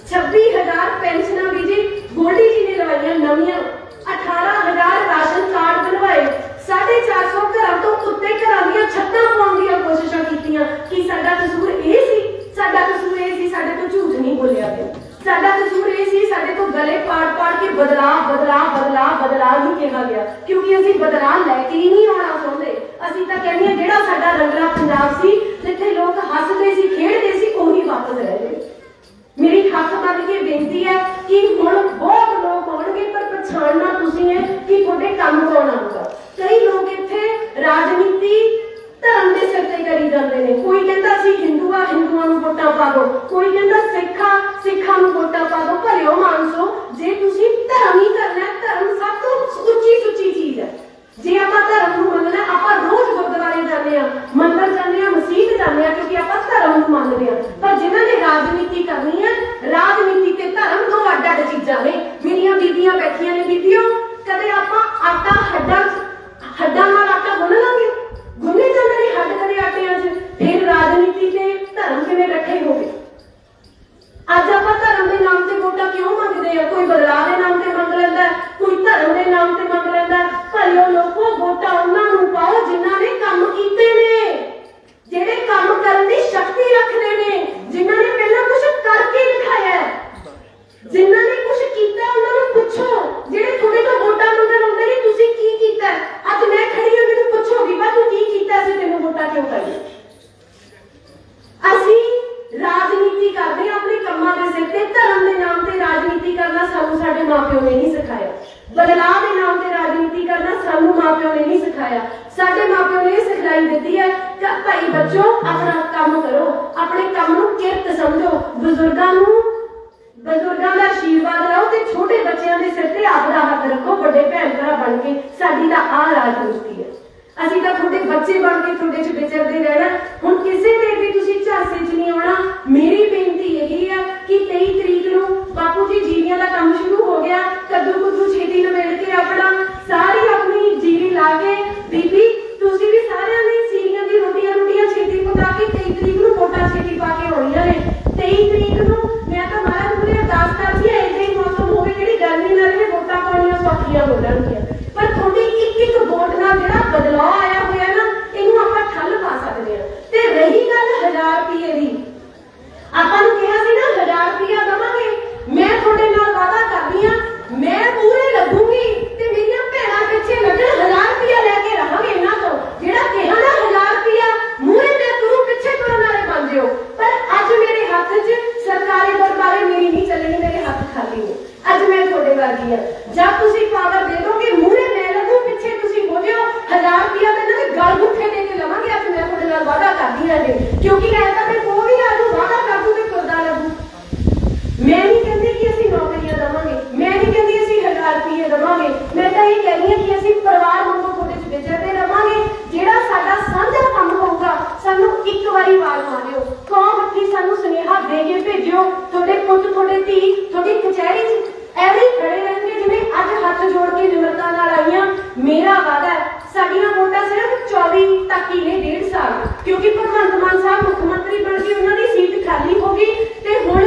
26,000 ਪੈਨਸ਼ਨਾਂ ਵੀ ਜੀ ਗੋਲਡੀ ਜੀ ਨੇ ਲਵਾਈਆਂ ਨਵੀਆਂ, 18,000 ਰਾਸ਼ਨ ਕਾਰਡ ਬਣਵਾਏ, 450 ਘਰਾਂ ਤੋਂ ਉੱਤੇ ਘਰਾਂ ਦੀਆਂ ਛੱਤਾਂ ਪਾਉਣ ਦੀਆਂ ਕੋਸ਼ਿਸ਼ਾਂ ਕੀਤੀਆਂ। ਕਿ ਸਾਡਾ ਕਸੂਰ ਇਹ ਸੀ? ਸਾਡਾ ਕਸੂਰ ਇਹ ਸੀ ਸਾਡੇ ਤੋਂ ਝੂਠ ਨਹੀਂ ਬੋਲਿਆ ਗਿਆ, ਸਾਡਾ ਕਸੂਰ ਇਹ ਸੀ ਸਾਡੇ ਤੋਂ ਗਲੇ ਪਾੜ ਕੇ ਬਦਲਾਅ ਨਹੀਂ ਕਿਹਾ ਗਿਆ, ਕਿਉਂਕਿ ਅਸੀਂ ਬਦਲਾਅ ਲੈ ਕੇ ਹੀ ਨਹੀਂ ਆਉਣਾ ਚਾਹੁੰਦੇ। ਅਸੀਂ ਤਾਂ ਕਹਿੰਦੇ ਹਾਂ ਜਿਹੜਾ ਸਾਡਾ ਰੰਗਲਾ ਪੰਜਾਬ ਸੀ, ਜਿੱਥੇ ਲੋਕ ਹੱਸਦੇ ਸੀ ਖੇਡਦੇ ਸੀ, ਉਹੀ ਵਾਪਸ ਰਹਿ ਗਏ। ਮੇਰੀ ਹੱਥ ਬੰਨ ਕੇ ਬੇਨਤੀ ਹੈ ਕਿ ਹੁਣ ਬਹੁਤ ਲੋਕ ਆਉਣਗੇ, ਪਰ ਪਛਾਣਨਾ ਤੁਸੀਂ ਹੈ ਕਿ ਤੁਹਾਡੇ ਕੰਮ ਕੌਣ ਆਊਗਾ। ਕਈ ਲੋਕ ਇੱਥੇ ਰਾਜਨੀਤੀ ਧਰਮ ਦੇ ਸਿਰ ਤੇ ਕਰੀ ਜਾਂਦੇ ਨੇ। ਕੋਈ ਕਹਿੰਦਾ ਅਸੀਂ ਹਿੰਦੂਆਂ ਨੂੰ ਵੋਟਾਂ ਪਾ ਦਿਓ, ਕੋਈ ਕਹਿੰਦਾ ਸਿੱਖਾਂ ਨੂੰ ਵੋਟਾਂ ਪਾ ਦਿਓ। ਭਲਿਓ ਮਾਨਸੋ, ਜੇ ਤੁਸੀਂ ਧਰਮ ਹੀ ਕਰਨਾ, ਧਰਮ ਸਭ ਤੋਂ ਉੱਚੀ ਚੀਜ਼ ਹੈ। ਜੇ ਆਪਾਂ ਧਰਮ ਨੂੰ ਮੰਨਣਾ, ਆਪਾਂ ਰੋਜ਼ ਗੁਰਦੁਆਰੇ ਜਾਂਦੇ ਆ, ਮੰਦਰ ਜਾਂਦੇ ਆ, ਮਸੀਤ ਜਾਂਦੇ ਆ, ਕਿਉਂਕਿ ਆਪਾਂ ਧਰਮ ਨੂੰ ਮੰਨਦੇ ਆ। ਪਰ ਜਿਨ੍ਹਾਂ ਨੇ ਰਾਜਨੀਤੀ ਕਰਨੀ ਹੈ, ਰਾਜਨੀਤੀ ਤੇ ਧਰਮ ਦੋ ਅੱਡ-ਅੱਡ ਚੀਜ਼ਾਂ ਨੇ। ਮੇਰੀਆਂ ਬੀਬੀਆਂ ਬੈਠੀਆਂ ਨੇ, ਬੀਬੀਓ ਕਦੇ ਆਪਾਂ ਆਟਾ ਹੱਡਾਂ ਨਾਲ ਆਟਾ ਗੁੰਨ ਲਾਂਗੇ? ਗੁੰਨੇ ਜਾਂਦੇ ਨੇ ਹੱਡ ਕਦੇ ਆਟਿਆਂ 'ਚ। ਫਿਰ ਰਾਜਨੀਤੀ ਤੇ ਧਰਮ ਕਿਵੇਂ ਇਕੱਠੇ ਹੋ ਗਏ? ਅੱਜ ਆਪਾਂ ਧਰਮ ਦੇ ਨਾਮ ਤੇ ਵੋਟਾਂ ਕਿਉਂ ਮੰਗਦੇ ਆ? ਕੋਈ ਬਦਲਾਅ ਦੇ ਨਾਮ ਤੇ ਮੰਗ ਲੈਂਦਾ, ਕੋਈ ਧਰਮ ਦੇ ਨਾਮ ਤੇ ਮੰਗ ਲੈਂਦਾ। ਭਲਿਓ ਲੋਕੋ, ਵੋਟਾਂ ਉਹਨਾਂ ਨੂੰ ਪਾਓ ਜਿਨ੍ਹਾਂ ਨੇ ਕੰਮ ਕੀਤੇ ਨੇ, ਜਿਹੜੇ ਕੰਮ ਕਰਨ ਦੀ ਸ਼ਕਤੀ ਰੱਖਦੇ ਨੇ, ਜਿਨ੍ਹਾਂ ਨੇ ਪਹਿਲਾਂ ਕੁਝ ਕਰਕੇ ਦਿਖਾਇਆ, ਜਿਨ੍ਹਾਂ ਨੇ ਕੁਝ ਕੀਤਾ। ਉਹਨਾਂ ਨੂੰ ਪੁੱਛੋ, ਜਿਹੜੇ ਤੁਹਾਡੇ ਤੋਂ ਵੋਟਾਂ ਮੰਗਣ ਆਉਂਦੇ ਨੇ, ਤੁਸੀਂ ਕੀ ਕੀਤਾ? ਅੱਜ ਮੈਂ ਖੜੀ ਹਾਂ, ਮੈਨੂੰ ਪੁੱਛੋ ਬੀਬਾ ਤੂੰ ਕੀ ਕੀਤਾ ਸੀ, ਤੈਨੂੰ ਵੋਟਾਂ ਕਿਉਂ ਪਾਈਆਂ? ਅਸੀਂ ਰਾਜਨੀਤੀ ਕਰਦੇ ਹਾਂ ਆਪਣੇ ਕੰਮਾਂ ਦੇ ਸਿਰ ਤੇ। ਧਰਮ ਦੇ ਨਾਮ ਤੇ ਰਾਜਨੀਤੀ ਕਰਨਾ ਸਾਨੂੰ ਸਾਡੇ ਮਾਪਿਓ ਨੇ ਨਹੀਂ ਸਿਖਾਇਆ। ਬਦਲਾਅ ਦੇ ਨਾਮ ਤੇ ਰਾਜਨੀਤੀ ਕਰਨਾ ਸਾਨੂੰ ਮਾਪਿਓ ਨੇ ਨਹੀਂ ਸਿਖਾਇਆ। ਸਾਡੇ ਮਾਪਿਓ ਨੇ ਇਹ ਸਿਖਲਾਈ ਦਿੱਤੀ ਹੈ ਕਿ ਭਾਈ ਬੱਚੋ ਆਪਣਾ ਕੰਮ ਕਰੋ, ਆਪਣੇ ਕੰਮ ਨੂੰ ਕਿਰਤ ਸਮਝੋ, ਬਜ਼ੁਰਗਾਂ ਦਾ ਆਸ਼ੀਰਵਾਦ ਲਓ ਤੇ ਛੋਟੇ ਬੱਚਿਆਂ ਦੇ ਸਿਰ ਤੇ ਆਪਦਾ ਹੱਥ ਰੱਖੋ, ਵੱਡੇ ਭੈਣ ਭਰਾ ਬਣ ਕੇ। ਸਾਡੀ ਤਾਂ ਆਹ ਰਾਜਨੀਤੀ ਹੈ। ਅਸੀਂ ਤਾਂ ਤੁਹਾਡੇ ਬੱਚੇ ਬਣ ਕੇ ਤੁਹਾਡੇ 'ਚ ਵਿਚਰਦੇ ਰਹਿਣਾ। ਹੁਣ ਕਿਸੇ ਦੇ ਵੀ ਤੁਸੀਂ ਝਾਂਸੇ 'ਚ ਨਹੀਂ ਆਉਣਾ। ਮੇਰੀ ਬੇਨਤੀ ਇਹੀ ਹੈ ਕਿ 23 ਤਰੀਕ ਨੂੰ ਬਾਪੂ ਜੀ ਜੀਰੀਆਂ ਦਾ ਕੰਮ ਸ਼ੁਰੂ ਹੋ ਗਿਆ। ਕੱਦੂ ਛੇਤੀ ਨਿਬੇੜ ਕੇ ਆਪਣਾ ਸਾਰੀ ਆਪਣੀ ਜੀਰੀ ਲਾ ਕੇ, ਬੀਬੀ ਤੁਸੀਂ ਵੀ ਸਾਰਿਆਂ ਨੇ ਸੀਰੀਆਂ ਦੀ ਰੋਟੀਆਂ ਛੇਤੀ ਪਕਾ ਕੇ 23 ਤਰੀਕ ਨੂੰ ਵੋਟਾਂ ਛੇਤੀ ਪਾ ਕੇ ਆਉਣੀਆਂ ਨੇ। 23 ਤਰੀਕ ਨੂੰ ਮੈਂ ਤਾਂ ਮਹਾਰਾਜ ਨੂੰ ਅਰਦਾਸ ਕਰਦੀ ਹਾਂ ਇਹਦੇ ਹੀ ਮੌਸਮ ਹੋਵੇ, ਜਿਹੜੀ ਗਰਮੀ ਨਾਲ ਇਹ ਵੋਟਾਂ ਪਾਉਣੀਆਂ ਸੌਖੀਆਂ ਹੋ ਜਾਣਗੀਆਂ। ਪਰ ਤੁਹਾਡੀ ਇੱਕ ਵੋਟ ਨਾਲ ਜਿਹੜਾ ਬਦਲਾਅ ਆਇਆ ਹੋਇਆ ਨਾ, ਇਹਨੂੰ ਆਪਾਂ ਠੱਲ ਪਾ ਸਕਦੇ ਹਾਂ। ਤੇ ਰਹੀ ਗੱਲ 1000 ਰੁਪਏ ਦੀ, ਆਪਾਂ ਨੂੰ ਕਿਹਾ ਸੀ ਨਾ 1000 ਰੁਪਇਆ ਦੇਵਾਂਗੇ। ਮੈਂ ਤੁਹਾਡੇ ਨਾਲ ਵਾਅਦਾ ਕਰਦੀ ਹਾਂ, ਮੈਂ ਪੂਰੇ ਲੱਗੂਗੀ ਤੇ ਮੇਰੀਆਂ ਭੈਣਾਂ ਪਿੱਛੇ ਲੱਗਣ। 1000 ਰੁਪਇਆ ਲੈ ਕੇ ਰਹਾਂਗੇ ਇਹਨਾਂ ਤੋਂ। ਜਿਹੜਾ ਕਿਹਾ ਨਾ 1000 ਰੁਪਇਆ ਮੂਹਰੇ ਤੇ ਤੁਰੂ, ਪਿੱਛੇ ਤੁਰਨ ਵਾਲੇ ਬਣ ਜਿਓ। ਪਰ ਅੱਜ ਮੇਰੇ ਹੱਥ 'ਚ ਸਰਕਾਰੀ ਦਰਬਾਰੇ ਮੇਰੀ ਨਹੀਂ ਚੱਲਣੀ, ਮੇਰੇ ਹੱਥ ਖਾਲੀ ਨੇ। ਅੱਜ ਮੈਂ ਤੁਹਾਡੇ ਵਰਗੀ ਹਾਂ। ਰਲ ਪੀਏ ਰਵਾਂਗੇ। ਮੈਂ ਤਾਂ ਇਹ ਕਹਿੰਦੀ ਹਾਂ ਕਿ ਅਸੀਂ ਪਰਿਵਾਰ ਵਾਂਗੂ ਤੁਹਾਡੇ 'ਚ ਵਿਚਰਦੇ ਰਵਾਂਗੇ। ਜਿਹੜਾ ਸਾਡਾ ਸਾਂਝਾ ਕੰਮ ਹੋਊਗਾ ਸਾਨੂੰ ਇੱਕ ਵਾਰੀ ਆਵਾਜ਼ ਮਾਰਿਓ, ਕੌਂ ਹੱਥੀ ਸਾਨੂੰ ਸੁਨੇਹਾ ਦੇ ਕੇ ਭੇਜਿਓ। ਤੁਹਾਡੇ ਪੁੱਤ ਤੁਹਾਡੇ ਧੀ ਤੁਹਾਡੀ ਕਚਹਿਰੀ 'ਚ ਐਵੇਂ ਖੜੇ ਰਹਿਣਗੇ ਜਿਵੇਂ ਅੱਜ ਹੱਥ ਜੋੜ ਕੇ ਨਿਮਰਤਾ ਨਾਲ ਆਈਆਂ। ਮੇਰਾ ਵਾਅਦਾ ਹੈ ਸਾਡੀਆਂ ਵੋਟਾਂ ਸਿਰਫ 24 ਤੱਕ ਹੀ ਨੇ, 1.5 ਸਾਲ, ਕਿਉਂਕਿ ਭਗਵੰਤ ਮਾਨ ਸਾਹਿਬ ਮੁੱਖ ਮੰਤਰੀ ਬਣ ਕੇ ਉਹਨਾਂ ਦੀ ਸੀਟ ਖਾਲੀ ਹੋ ਗਈ ਤੇ ਹੁਣ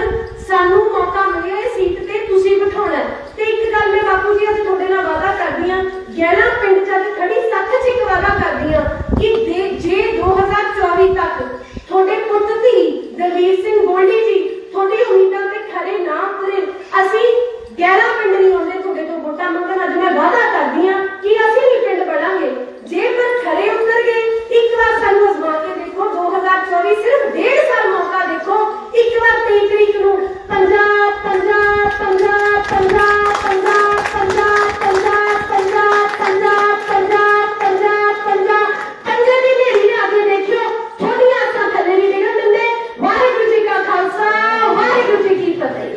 ਸਾਨੂੰ ਮੌਕਾ ਮਿਲਿਆ ਇਹ ਸੀਟ ਤੇ ਤੁਸੀਂ ਬਿਠਾਉਣਾ। ਤੇ ਇੱਕ ਗੱਲ ਮੈਂ ਬਾਪੂ ਜੀ ਅੱਜ ਤੁਹਾਡੇ ਨਾਲ ਵਾਅਦਾ ਕਰਦੀ ਹਾਂ, ਗਹਿਣਾ ਪਿੰਡ 'ਚ ਅੱਜ ਖੜੀ ਸੱਚ 'ਚ ਇੱਕ ਵਾਅਦਾ ਕਰਦੀ ਹਾਂ ਕਿ ਜੇ 2024 ਤੱਕ ਤੁਹਾਡੇ ਪੁੱਤ ਧੀ ਦਲਵੀਰ ਸਿੰਘ